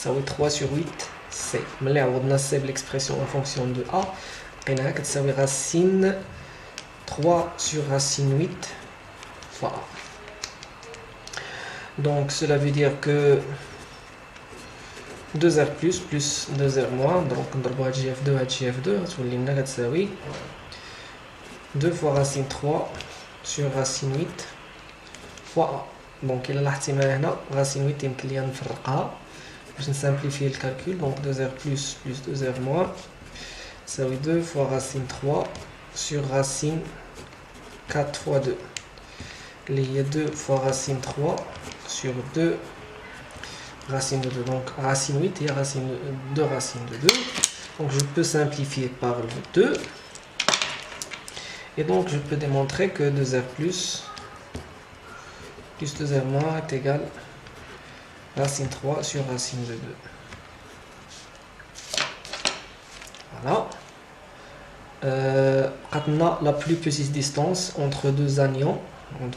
ça va être 3 sur 8 C. Mais là on a l'expression en fonction de A. Et là ça va être racine 3 sur racine 8 fois A. Donc cela veut dire que 2R plus 2R moins, donc on va GF2 à GF2, ça va 2 fois racine 3 sur racine 8 fois A. Donc il a là racine 8 يمكن لي نفرقها باش نسامبليفي الكالكول. Donc 2R plus 2R moins, ça va 2 fois racine 3 sur racine 4 fois 2. Il y a 2 fois racine 3 sur 2 racine de 2. Donc racine 8 et racine 2 racine de 2. Donc je peux simplifier par le 2. Et donc je peux démontrer que 2R plus 2R moins est égal à racine 3 sur racine de 2. Voilà. Maintenant la plus petite distance entre deux anions. Donc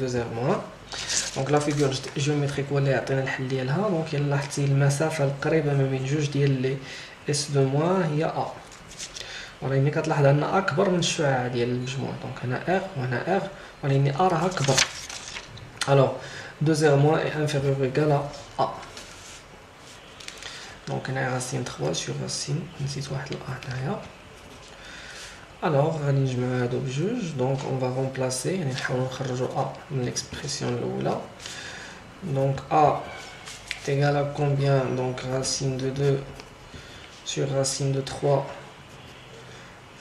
2R moins. Donc la figure géométrique اللي عطينا الحل ديالها. دونك الا لاحظتي المسافه القريبه ما بين جوج ديال لي اس دو موان هي ا. ولكن كتلاحظ ان ا اكبر من الشعاع ديال المجموع. دونك هنا ار وهنا ار ولكن ا راها كبر. الوغ 2R moins est inférieur ou égal à A. Donc on a racine 3 sur racine, نسيت واحد الأ هنايا. Alors, donc on va remplacer A l'expression là. Donc A est égal à combien? Donc racine de 2 sur racine de 3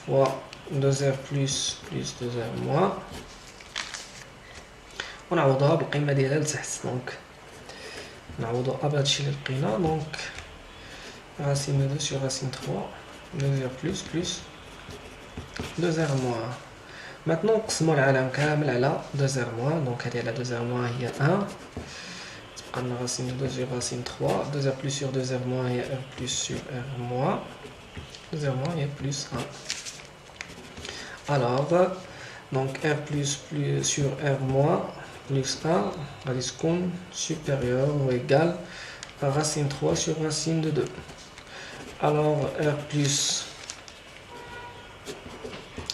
fois 2r plus 2r moins. ونعوضها بالقيمة ديالها لتحت. Donc نعوضوا A بهادشي اللي لقينا. Donc racine de 2 sur racine 3 2r plus 2r moins. Maintenant نقسموا العالم كامل على 2r moins. Donc هذه على 2r moins هي 1. تبقى لنا racine de 2 sur racine 3 2r plus sur 2r moins هي r plus sur r moins. 2r moins هي plus 1. Alors donc r plus sur r moins plus 1 غادي تكون supérieur ou égal à racine 3 sur racine de 2. Alors r plus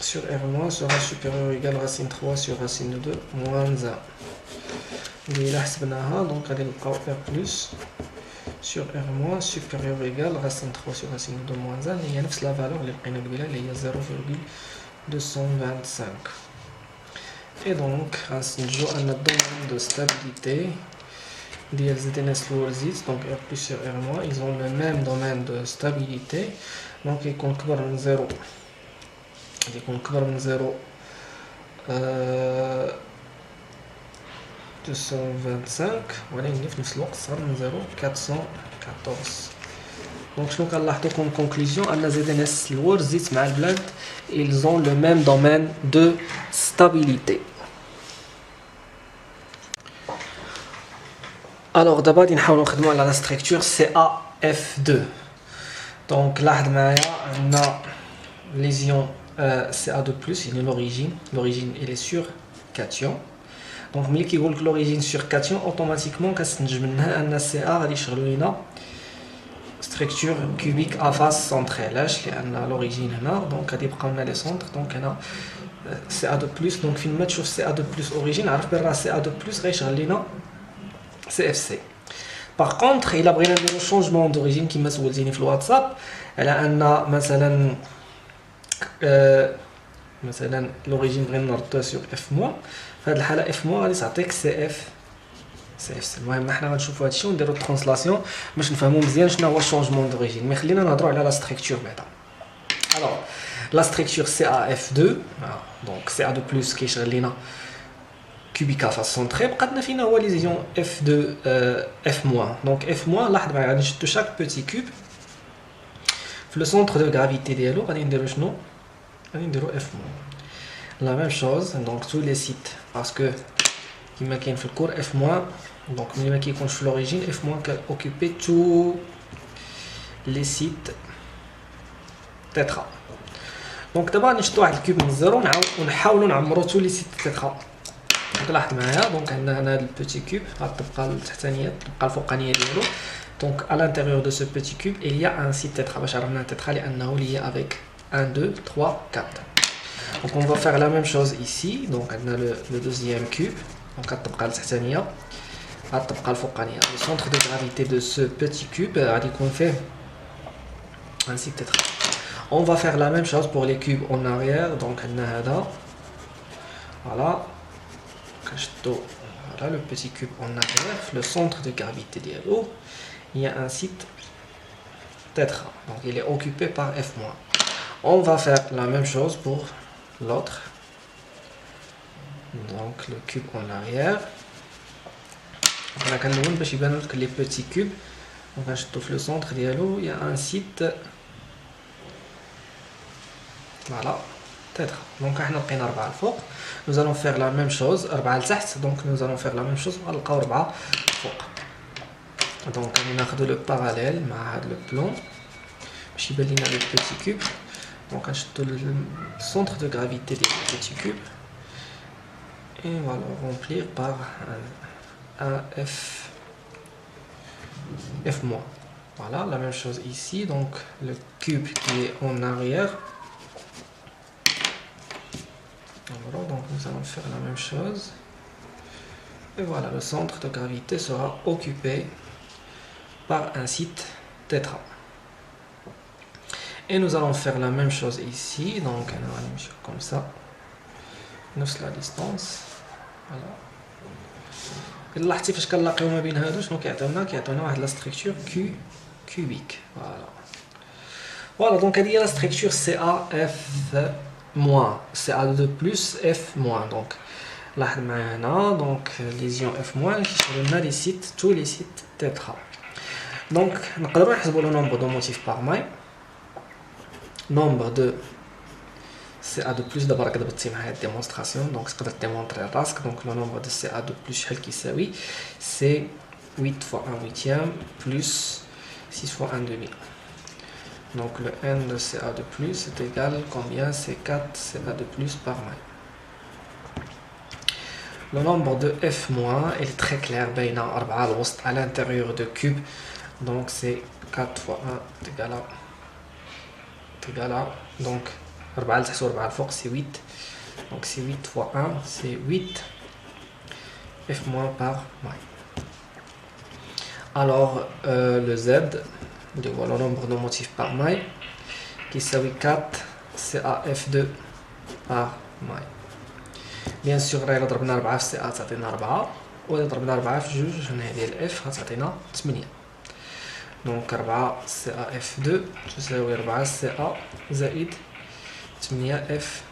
sur r moins sera supérieur ou égal à racine 3 sur racine de 2 moins 1. اللي حسبناها دونك غادي نلقاو r plus sur r moins supérieur ou égal à racine 3 sur racine de 2 moins 1 اللي هي نفس لا فالور اللي لقينا قبيله اللي هي 0,225. Et donc غنستنتجو ان الدومين دو stabilité ديال ZNS لورزيت donc r plus sur r moins ils ont le même domaine de stabilité. donc يكون كبر من 0 يكون كبر من 0 225 ولكن في نفس الوقت صار من 0 414. Donc شنو كنلاحظوا كون conclusion ان ZNS لورزيت مع البلاد ils ont le même domaine de stabilité. Alors d'abord غادي نحاولوا نخدموا على la structure CaF2. donc لاحظ معايا عندنا lésion CA2+, يعني l'origine elle est sur cation. donc ملي كيقول لك l'origine sur cation automatiquement كتستنتج منها ان CA غادي يشغلوا لينا structure cubique à face centrée. علاش؟ لان l'origine هنا donc غادي يبقاو لنا لي سونتر. donc هنا CA2+, donc فين ما تشوف CA2+ origine عرف بان راه CA2+ غيشغل لينا CFC. Par contre, il a بغينا نديرو changement d'origine كما سولتيني في الواتساب على ان مثلا l'origine بغينا نردوها sur F-. في هذه الحاله F- غادي تعطيك CFC. المهم حنا غنشوفوا هادشي ونديرو الترانسلاسيون باش نفهموا مزيان شنو هو changement d'origine. مي خلينا نهضروا على لا structure بعدا. alors la structure CaF2 donc CA2+ كيشغل لينا cubique à face centrée. بقاتنا فينا هو lésion F2 F-. donc F-, لاحظ معايا غادي نشدو chaque petit cube في le centre de gravité ديالو غادي نديرو شنو؟ غادي نديرو F-. la même chose donc tous les sites parce que كما كاين في الكور F-. donc ملي ما كيكونش في l'origine F- كاوكوبي tous les sites tétra. donc دابا نشدو واحد الكوب من الزيرو ونحاولوا نعمرو tous les sites tétra. donc لاحظ معايا دونك عندنا هنا هاد البيتي كوب غتبقى التحتانيه تبقى الفوقانيه ديالو. donc à l'intérieur de ce petit cube il y a un site tétra. باش عرفنا tétra لانه lié avec 1 2 3 4. donc on va faire la même chose ici. donc عندنا le deuxième cube donc غتبقى التحتانيه غتبقى الفوقانيه. le centre de gravité de ce petit cube غادي يكون فيه un site tétra. on va faire la même chose pour les cubes en arrière. donc عندنا هذا voilà voilà le petit cube en arrière, le centre de gravité dialo, il y a un site tétra, donc il est occupé par F-. on va faire la même chose pour l'autre. donc le cube en arrière, voilà باش يبان لك les petits cubes. donc غنشدو في le centre dialo, il y a un site voilà tétra. donc احنا لقينا 4 الفوق. nous allons faire la même chose 4 لتحت. donc nous allons faire la même chose غنلقاو 4 فوق. donc غادي ناخذ لو باراليل مع هذا لو بلون باش يبان لينا لو بيتي كوب. donc غنشدو le centre de gravité ديال le petit cube et on va le remplir par un F-. voilà la même chose ici. donc le cube qui est en arrière. voilà, donc nous allons faire la même chose et voilà le centre de gravité sera occupé par un site tétra. Et nous allons faire la même chose ici. Donc on va aller comme ça. نفس la distance. Voilà. لاحظتي فاش كنلاقيو ما بين هادو شنو كيعطيونا واحد لا ستركتور كوبيك. Voilà, donc هذه هي لا ستركتور CAF moins CA2 plus F moins. donc لاحظ معايا هنا donc ليزيون F moins كيشرو لنا لي سيت tous les sites tétra. donc نقدروا نحسبوا le nombre de motifs par maille, nombre de CA2 plus d'abord كتبتي معايا démonstration. donc تقدر démontrer راسك. donc le nombre de CA2 plus شحال كيساوي c'est 8 fois 1 huitième plus 6 fois 1 demi. donc le n de CA2 plus est égal combien? c'est 4 CA2 plus par maille. le nombre de F moins est très clair بين 4 الوسط à l'intérieur de cube. donc c'est 4 fois 1 égal à donc 4 لتحت و 4 الفوق c'est 8. donc c'est 8 fois 1 c'est 8 F moins par maille. alors le Z le nombre de motifs par maille qui s'appelle 4 CAF2 par maille. bien sûr إلا ضربنا 4 في CA تعطينا 4 وإلا ضربنا 4 في جوج هنا ديال F غتعطينا 8. donc 4 CAF2 تساوي 4 CA زائد 8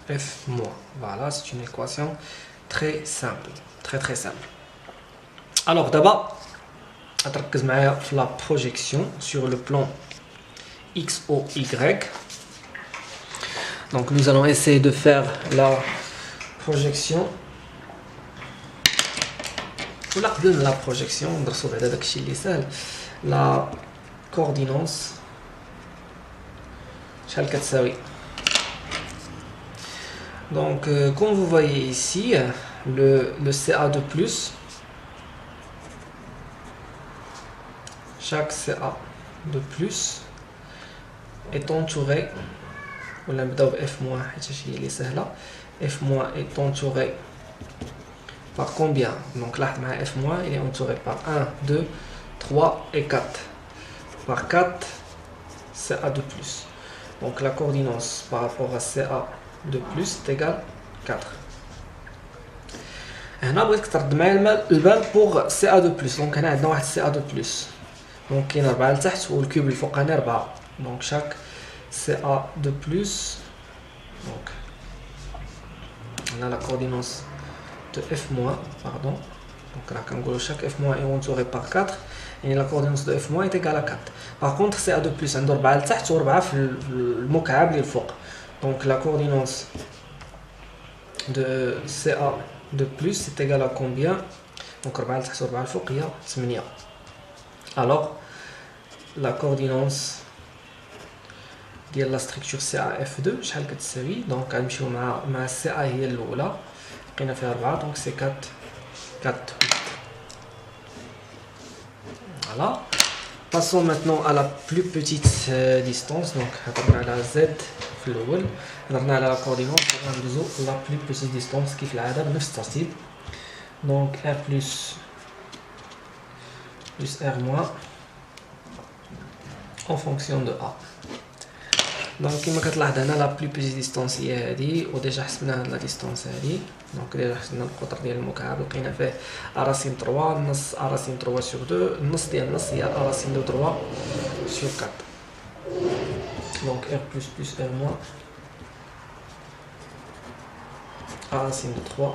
F moins. voilà, c'est une équation très simple, très simple. alors d'abord تركز معايا في la projection sur le plan XOY. donc nous allons essayer de faire la projection ولا قبل من la projection ندرسو بعدا داكشي اللي ساهل. la coordinance شحال كتساوي. donc comme vous voyez ici le CA2 plus, chaque CA2 plus est entouré, ولا نبداو ب F moins حيت هي اللي سهله. F moins est entouré par combien? donc لاحظ معايا F moins il est entouré par 1 2 3 et 4 par 4 CA2 plus. donc la coordinance par rapport à CA2 plus est égale 4. هنا بغيتك ترد معايا البال pour CA2 plus. donc هنا عندنا واحد CA2 plus, donc كاين 4 لتحت والكيوب الفوقاني 4. donc chaque CA2 plus, donc on a la coordinance de F moins, pardon. donc là quand chaque F moins est entouré par 4 et la coordinance de F moins est égale à 4. par contre CA2 plus عنده 4 لتحت و 4 في المكعب اللي الفوق. donc la coordinance de CA2 plus est égale à combien? donc 4 لتحت و 4 الفوق هي 8. alors la coordinance ديال لا ستركتور CAF2 شحال كتساوي؟ donc غنمشيو مع CA هي الاولى لقينا فيها 4 donc c'est 4 8. voilà. passons maintenant à la plus petite distance. donc هضرنا على Z في الاول, هضرنا على la coordinate, غندوزو la plus petite distance كيف العاده بنفس الترتيب. donc R plus R moins en fonction de A. donc كما كتلاحظ هنا لا بلو بيتيت ديستونس هي هادي, وديجا حسبنا هاد لا ديستونس هادي. دونك ديجا حسبنا القطر ديال المكعب لقينا فيه ا راسين 3 النص ا راسين 3 sur 2, النص ديال النص هي ا راسين دو 3 sur 4. donc R plus R moins ا راسين دو 3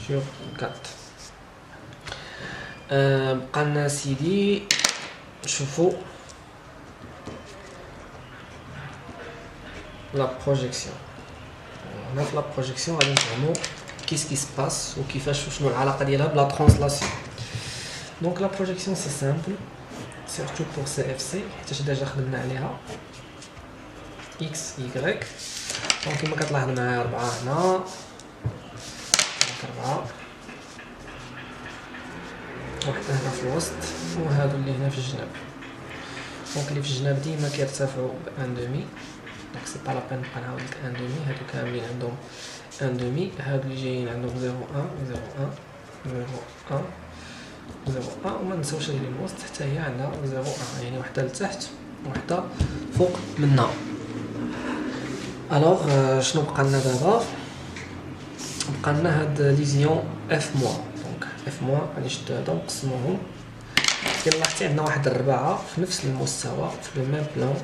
sur 4. بقى لنا سيدي نشوفو la projection. هنا في la projection غادي نفهمو qu'est-ce qui se passe وكيفاش وشنو العلاقه ديالها بلا ترانسلاسيون. donc la projection c'est simple surtout pour CFC حيت ديجا خدمنا عليها x y. donc كما كتلاحظ معايا 4 هنا 4 وحده هنا في الوسط وهادو اللي هنا في الجناب. donc اللي في الجناب ديما كيرتفعوا ب 1 دومي. donc c'est pas la peine نبقى نعاود لك 1 دومي, هادو كاملين عندهم 1 دومي, هادو اللي جايين عندهم 0 1 0 1 0 1 0 1 وما نساوش اللي الوسط حتى هي عندها 0 1 يعني وحده لتحت وحده فوق منها. الوغ شنو بقى لنا دابا؟ بقى لنا هاد ليزيون اف موا. دونك اف موا غادي نشدو هادا ونقسموهم. كي لاحظتي عندنا واحد الرباعه في نفس المستوى في لو ميم بلان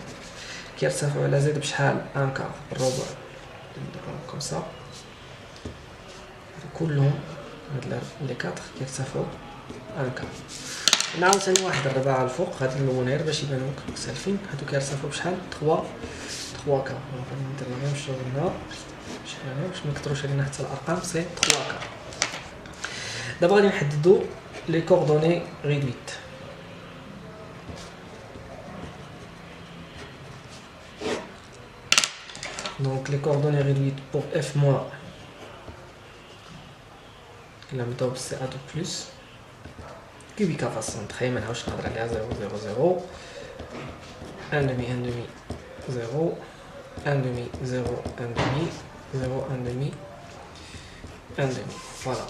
كيرتفعوا على زد بشحال ان كار الربع كوم سا. كلهم هاد لي 4 كيرتفعوا ان كار. نعاود ثاني واحد الرباعه الفوق غادي نلون غير باش يبانو مختلفين. هادو كيرتفعوا بشحال 3 كار. غادي ندير لا ميم شوز هنا باش ما نكثروش علينا حتى الارقام. سي 3 كار. دابا غادي نحددو لي كوردوني ريدويت. Donc les coordonnées réduites pour f moins, la méthode c'est A de plus, cubique à façon très maintenant je vais aller à 0, 0, 0, 1 demi, 1 demi, 0, 1 demi, 0, 1 demi, 0, 1 demi, 1 demi. Voilà.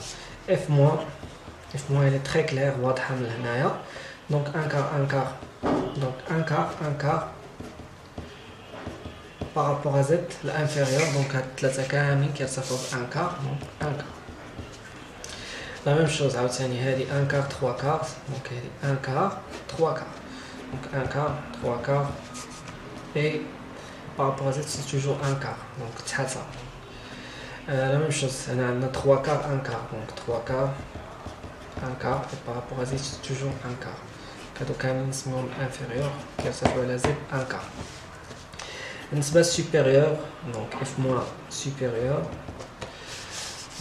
F moins, elle est très claire, donc un quart, donc un quart. Par rapport à Z, l'inférieur, donc à 3 كاملين كيرتفعوا ب 1 quart, donc 1 quart. La même chose, عاوتاني هادي 1 quart 3 quarts, donc هادي 1 quart 3 quarts. Donc 1 quart 3 quarts et par rapport à Z c'est toujours 1 quart. Donc تحال صافي. La même chose, هنا عندنا 3 quarts 1 quart, donc 3 quarts 1 quart et par rapport à Z c'est toujours 1 quart. هادو كاملين نسميوهم inférieur كيرتفعوا على Z 1 quart. L'espace supérieur, donc f moins supérieur,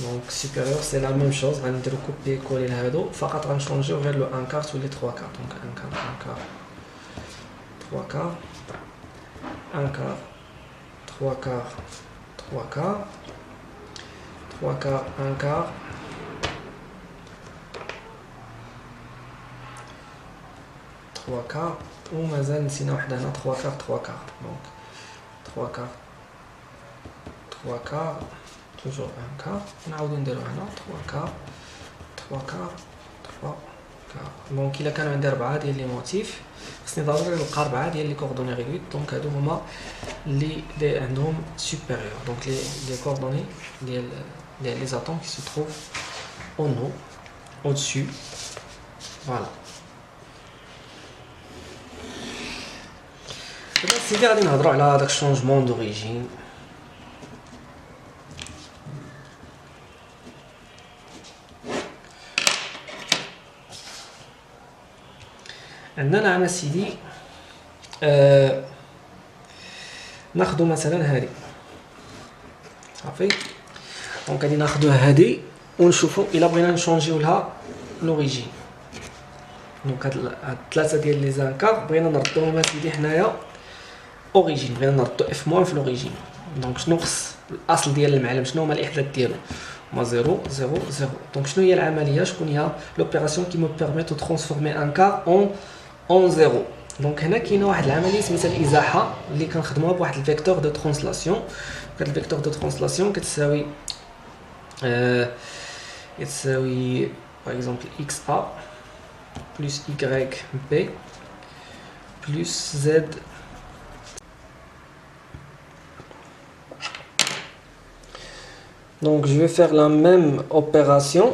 donc supérieur c'est la même chose, on va couper coller le hado, فقط غنشونجيو غير le 1 quart ou les 3 quarts, donc 1 quart, 1 quart, 3 quarts, 1 quart, 3 quarts, 3 quarts, 3 quarts, 1 quart, 3 quarts, ومازال نسينا وحده هنا 3 quarts, 3 quarts, donc 3 quarts, 3 quarts, toujours 1 quart. نعاودو نديرو هنا 3 quarts, 3 quarts, 3 quarts. دونك إلا كانوا عندي 4 ديال لي موتيف خصني ضروري نلقى 4 ديال لي كوردوني ريدويت. دونك هادو هما اللي عندهم سوبيريور. دونك لي كوردوني ديال لي اتوم qui se trouvent au haut, au-dessus. Voilà. دابا سيدي غادي نهضروا على هذاك الشونجمون دوريجين. عندنا سيدي ناخذوا مثلا هذه صافي. دونك غادي ناخذوا هذه ونشوفوا الا بغينا نشونجيو لها لوريجين. دونك هاد الثلاثه ديال لي زانكار بغينا نردوهم سيدي حنايا اوريجين، بغينا نردو اف موان في لوريجين. دونك شنو خص الاصل ديال المعلم، شنو هما الاحداث ديالو؟ هما 0 0 0. دونك شنو هي العمليه، شكون هي لوبيراسيون كي مو بيرميت دو ترانسفورمي ان كار اون 0. دونك هنا كاينه واحد العمليه سميتها الازاحه اللي كنخدموها بواحد الفيكتور دو ترانسلاسيون. هاد الفيكتور دو ترانسلاسيون كتساوي يتساوي باغ اكزومبل اكس ا بلس y b plus z. Donc je vais faire la même opération.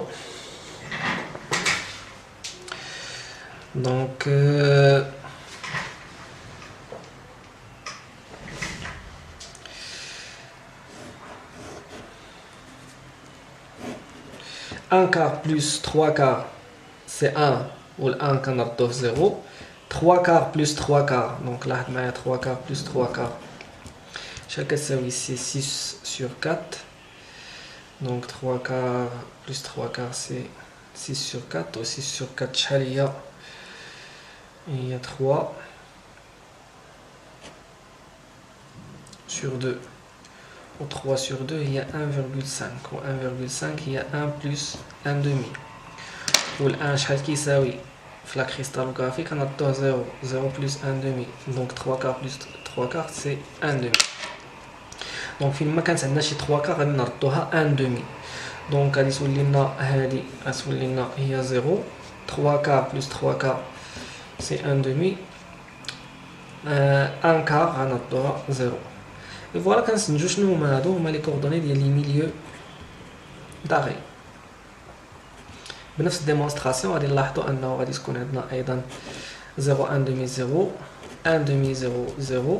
Donc un quart plus 3 quarts c'est 1 ou le 1 qu'on a 0. 3 quarts plus 3 quarts, donc là 3 quarts plus 3 quarts chaque c'est 6 sur 4. Donc 3 quarts plus 3 quarts c'est 6 sur 4, ou 6 sur 4 chalia il y a 3 sur 2, ou 3 sur 2 il y a 1,5, ou 1,5 il y a 1 plus 1 demi, ou le 1 شحال كيساوي في la cristallographie on a 0 0 plus 1 demi, donc 3 quarts plus 3 quarts c'est 1 demi. دونك فين ما كانت عندنا شي 3 كار غادي نردوها 1 دومي. دونك غادي تولي لنا هادي غتولي لنا هي 0 3 كار بلس 3 كار سي 1 دومي 1 quart غنعطوها 0. Et voilà كنسنجو شنو هما هادو هما لي كوردوني ديال لي ميليو داغي. بنفس الديمونستراسيون غادي نلاحظوا انه غادي تكون عندنا ايضا 0 1 demi 0 1 demi 0 0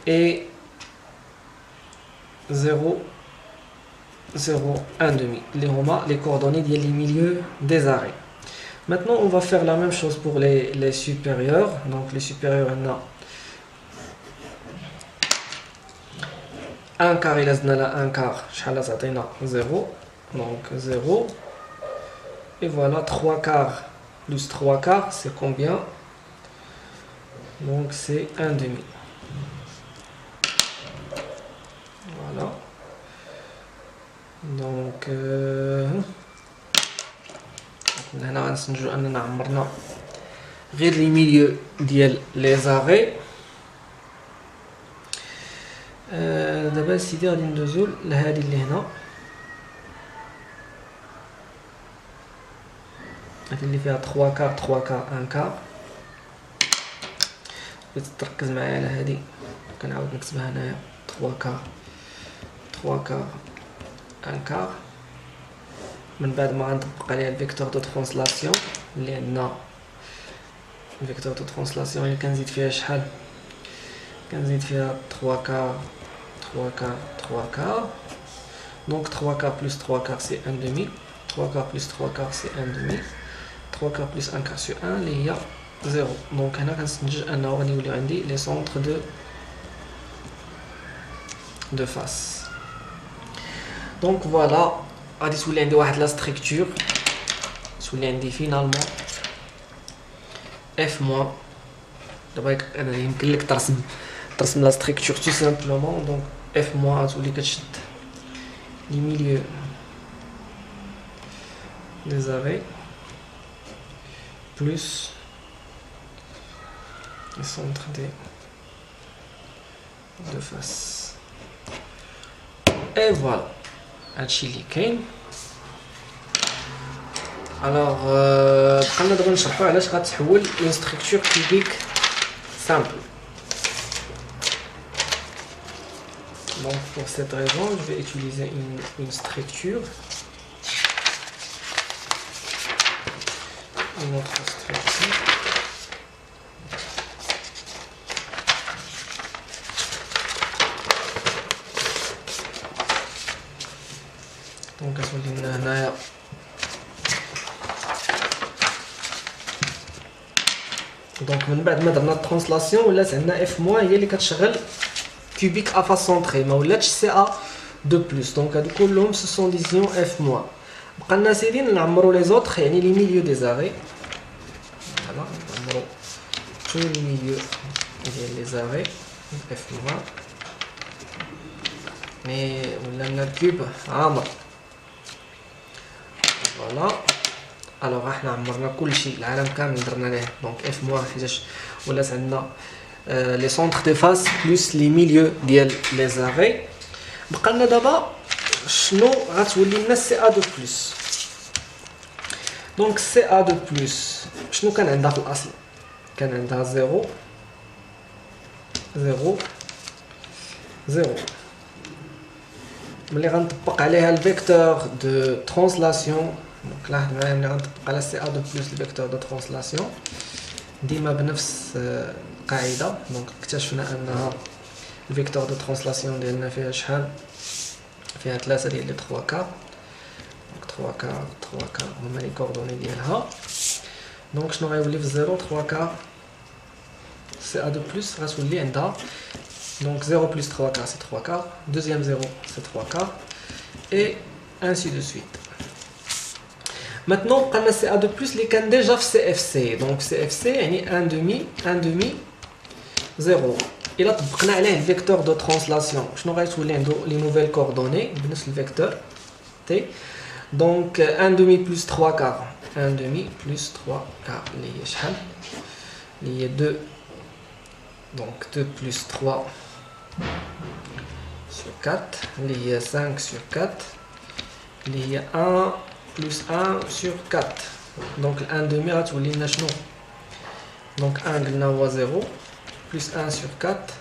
et 0 0 1 demi les homa les coordonnées des milieux des arrêts. Maintenant on va faire la même chose pour les supérieurs. Donc les supérieurs on a 1 quart il a 1 quart شحال تعطينا 0 donc 0 et voilà 3 quarts plus 3 quarts c'est combien? Donc c'est 1 demi. Voilà. Donc هنا غنسنجو اننا عمرنا غير لي ميليو ديال لي زاري. دابا سيدي غادي ندوزو لهادي اللي هنا، هادي اللي فيها 3 كار 3 كار 1 كار. بغيت تركز معايا على هادي كنعاود نكتبها هنايا 3 كار 3 كار 1 كار. من بعد ما غنطبق عليها الفيكتور دو ترانسلاسيون اللي عندنا الفيكتور دو ترانسلاسيون اللي كنزيد فيها شحال؟ كنزيد فيها 3 كار 3 كار 3 كار. Donc 3 quarts plus 3 quarts c'est 1 demi. 3 quarts plus 3 quarts c'est 1 demi. 3 quarts plus 1 quart sur 1 اللي هي 0. Donc هنا كنستنتج انه غادي يولي عندي لي سونتر de face. Donc voilà غادي تولي عندي واحد لا ستركتور، تولي عندي فينالمون اف موان. دابا انا يمكن لك ترسم لا ستركتور تو سامبلومون. دونك اف موان غتولي كتشد لي ميليو des arrêts plus les centres de face. Et voilà هادشي اللي كاين. الوغ بقينا دابا نشرحو علاش غتحول اون ستركتور كوبيك simple. Donc pour cette raison je vais utiliser une structure, une autre structure. Donc غتولي لنا هنايا دونك من بعد ما درنا الترانسلاسيون ولات عندنا اف موان هي اللي كتشغل كوبيك ا فاس سونطري، ما ولاتش سي ا دو بلس. دونك هادو كلهم سو سون ديزيون اف موان. بقى لنا سيدين نعمرو لي زوطخ يعني لي ميليو دي زاري. فوالا نعمرو تو لي ميليو ديال لي زاري اف موان. مي ولا لنا الكوب عامر. فوالا الوغ احنا عمرنا كلشي العالم كامل درنا ليه. دونك اف موان حيتاش ولات عندنا لي سونتر دو فاس بلس لي ميليو ديال لي زاري. بقى لنا دابا شنو غتولي لنا سي ا دو بلس. دونك سي ا دو بلس شنو كان عندها في الاصل؟ كان عندها 0 0 0. ملي غنطبق عليها الفيكتور دو ترانسلاسيون، دونك لاحظ معايا ملي غنطبق على سي ا دو بلس الفيكتور دو ترانسلاسيون ديما بنفس القاعده. دونك اكتشفنا انها الفيكتور دو ترانسلاسيون ديالنا فيها شحال؟ فيها 3 ديال لي 3 كار. دونك 3 كار 3 كار هما لي كوردوني ديالها. دونك شنو غيولي في 0 3 كار سي ا دو بلس غتولي عندها donc 0 plus 3 quarts c'est 3 quarts, deuxième 0 c'est 3 quarts et ainsi de suite. Maintenant on a CA de plus les can déjà CFC. Donc CFC يعني 1 demi 1 demi 0. Et là طبقنا عليه الفيكتور دو ترانسلاسيون شنو غيتولي عنده لي نوفيل كوردوني بنفس الفيكتور تي. Donc 1 demi plus 3 quarts 1 demi plus 3 quarts اللي هي شحال؟ اللي هي 2. Donc 2 plus 3 sur 4 اللي هي 5 sur 4 اللي هي 1 plus 1 sur 4. Donc 1 demi غتولي لنا شنو؟ Donc 1 قلنا هو 0 plus 1 sur 4.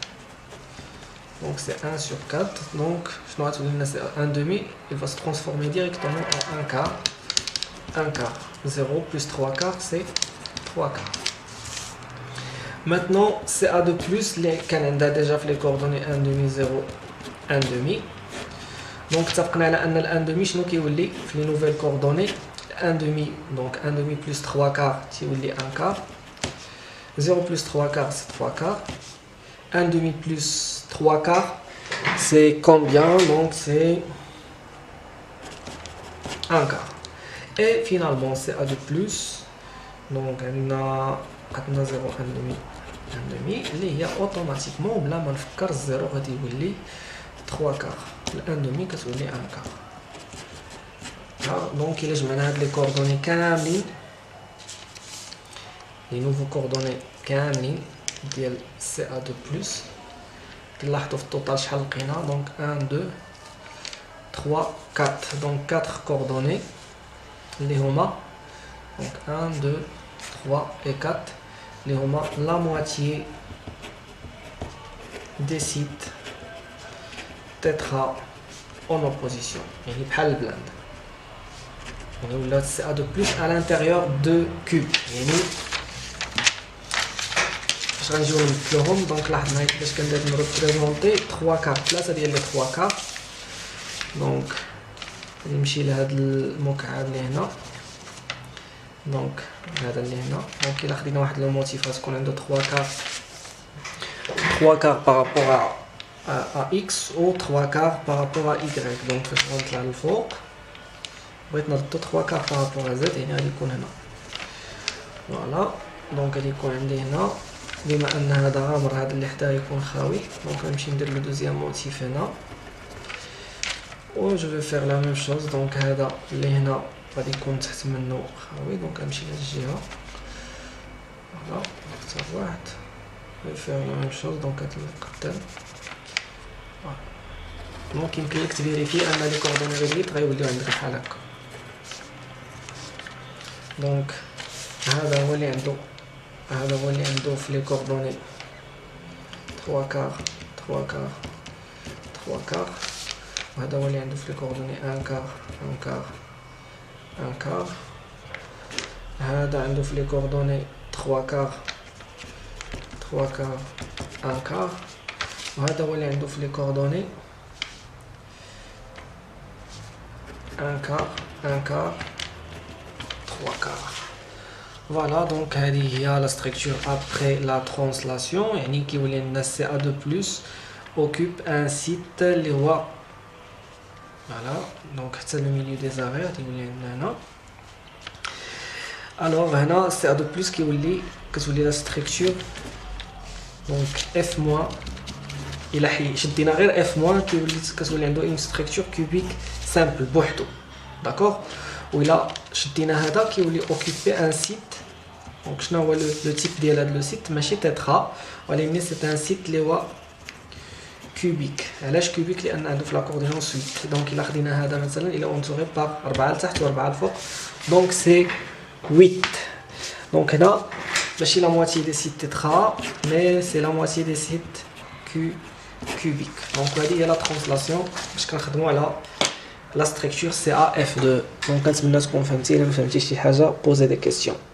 Donc c'est 1 sur 4. Donc je dois c'est 1 demi. Il va se transformer directement en 1 quart. 1 quart. 0 plus 3 quarts, c'est 3 quarts. Maintenant, CA de plus, les Canada déjà fait les coordonnées 1 demi, 0, 1 demi. Donc, on a 1 demi, je vais les nouvelles coordonnées. 1 demi, donc 1 demi plus 3 quarts, c'est 1 quart. 0 plus 3 quarts, c'est 3 quarts. 1 demi plus 3 quarts, c'est combien? Donc, c'est 1 quart. Et finalement, CA de plus, donc on a 0, 1 demi. 1 demi, il y a automatiquement, bla ma nfكر 0 غادي يولي 3 quarts. 1 demi كتولي 1 quart. Donc il جمعنا هاد لي كوردوني كاملين لي نوفو كوردوني كاملين ديال سي ا دو بلس كنلاحظوا في التوتال شحال لقينا دونك 1 2 3 4 دونك 4 كوردوني اللي هما دونك 1 2 3 et 4 اللي هما la moitié des sites tétra en opposition يعني بحال البلاند يعني ولات سي ا دو بلس à l'intérieur de cube يعني باش غنجيو نمثلوهم دونك لاحظنا باش كندير نريبريزونطي 3 كار 3 ديال لي 3 كار دونك غادي نمشي لهاد المكعب اللي هنا دونك هذا اللي هنا دونك الا خدينا واحد لو موتيف غتكون عنده 3 كار 3 كار بارابور à x ou 3 quarts par rapport à y donc فاش غنطلع للفوق بغيت نردو 3 quarts par rapport à z يعني غادي يكون هنا فوالا دونك غادي يكون عندي هنا بما ان هذا غامر هذا اللي حداه يكون خاوي دونك غنمشي ندير لو دوزيام موتيف هنا و جو في فير لا ميم شوز دونك هذا اللي هنا غادي يكون تحت منه خاوي دونك غنمشي لهاد الجهه فوالا نختار واحد جو فير لا ميم شوز دونك كتلف قدام دونك يمكن لك تفيريفي ان لي كوردوني غيوليت غيوليو عندك بحال هكا دونك هذا هو اللي عنده في لي كوردوني 3 كار 3 كار 3 كار وهذا هو اللي عنده في لي كوردوني 1 كار 1 كار 1 كار هذا عنده في لي كوردوني 3 كار 3 كار 1 كار وهذا هو اللي عنده في لي كوردوني 1 quart, 1 quart, 3 quarts. Voilà, donc هذه هي la structure après la translation يعني كيولي لنا CA2+ occupe un site اللي هو voilà donc حتى le milieu des arrêts كيولي لنا هنا alors هنا CA2+ كتولي la structure donc F- إلا شدينا غير F- كتولي عنده une structure cubique simple بوحدو داكوغ وإلا شدينا هذا كيولي اوكوبي ان سيت دونك شنو هو لو تيب ديال هذا لو سيت ماشي تيترا ولكن سي ان سيت اللي هو كوبيك علاش كوبيك لان عنده في لا كوردينون سويت دونك الا خدينا هذا مثلا الى اونتوري بار 4 لتحت و4 الفوق دونك سي 8 دونك هنا ماشي لا موتي دي سيت تيترا مي سي لا موتي دي سيت كوبيك دونك هذه هي لا ترانسلاسيون باش كنخدموا على la structure CAF2 donc كنتمنى تكون فهمتي الا ما فهمتيش شي حاجه posez des questions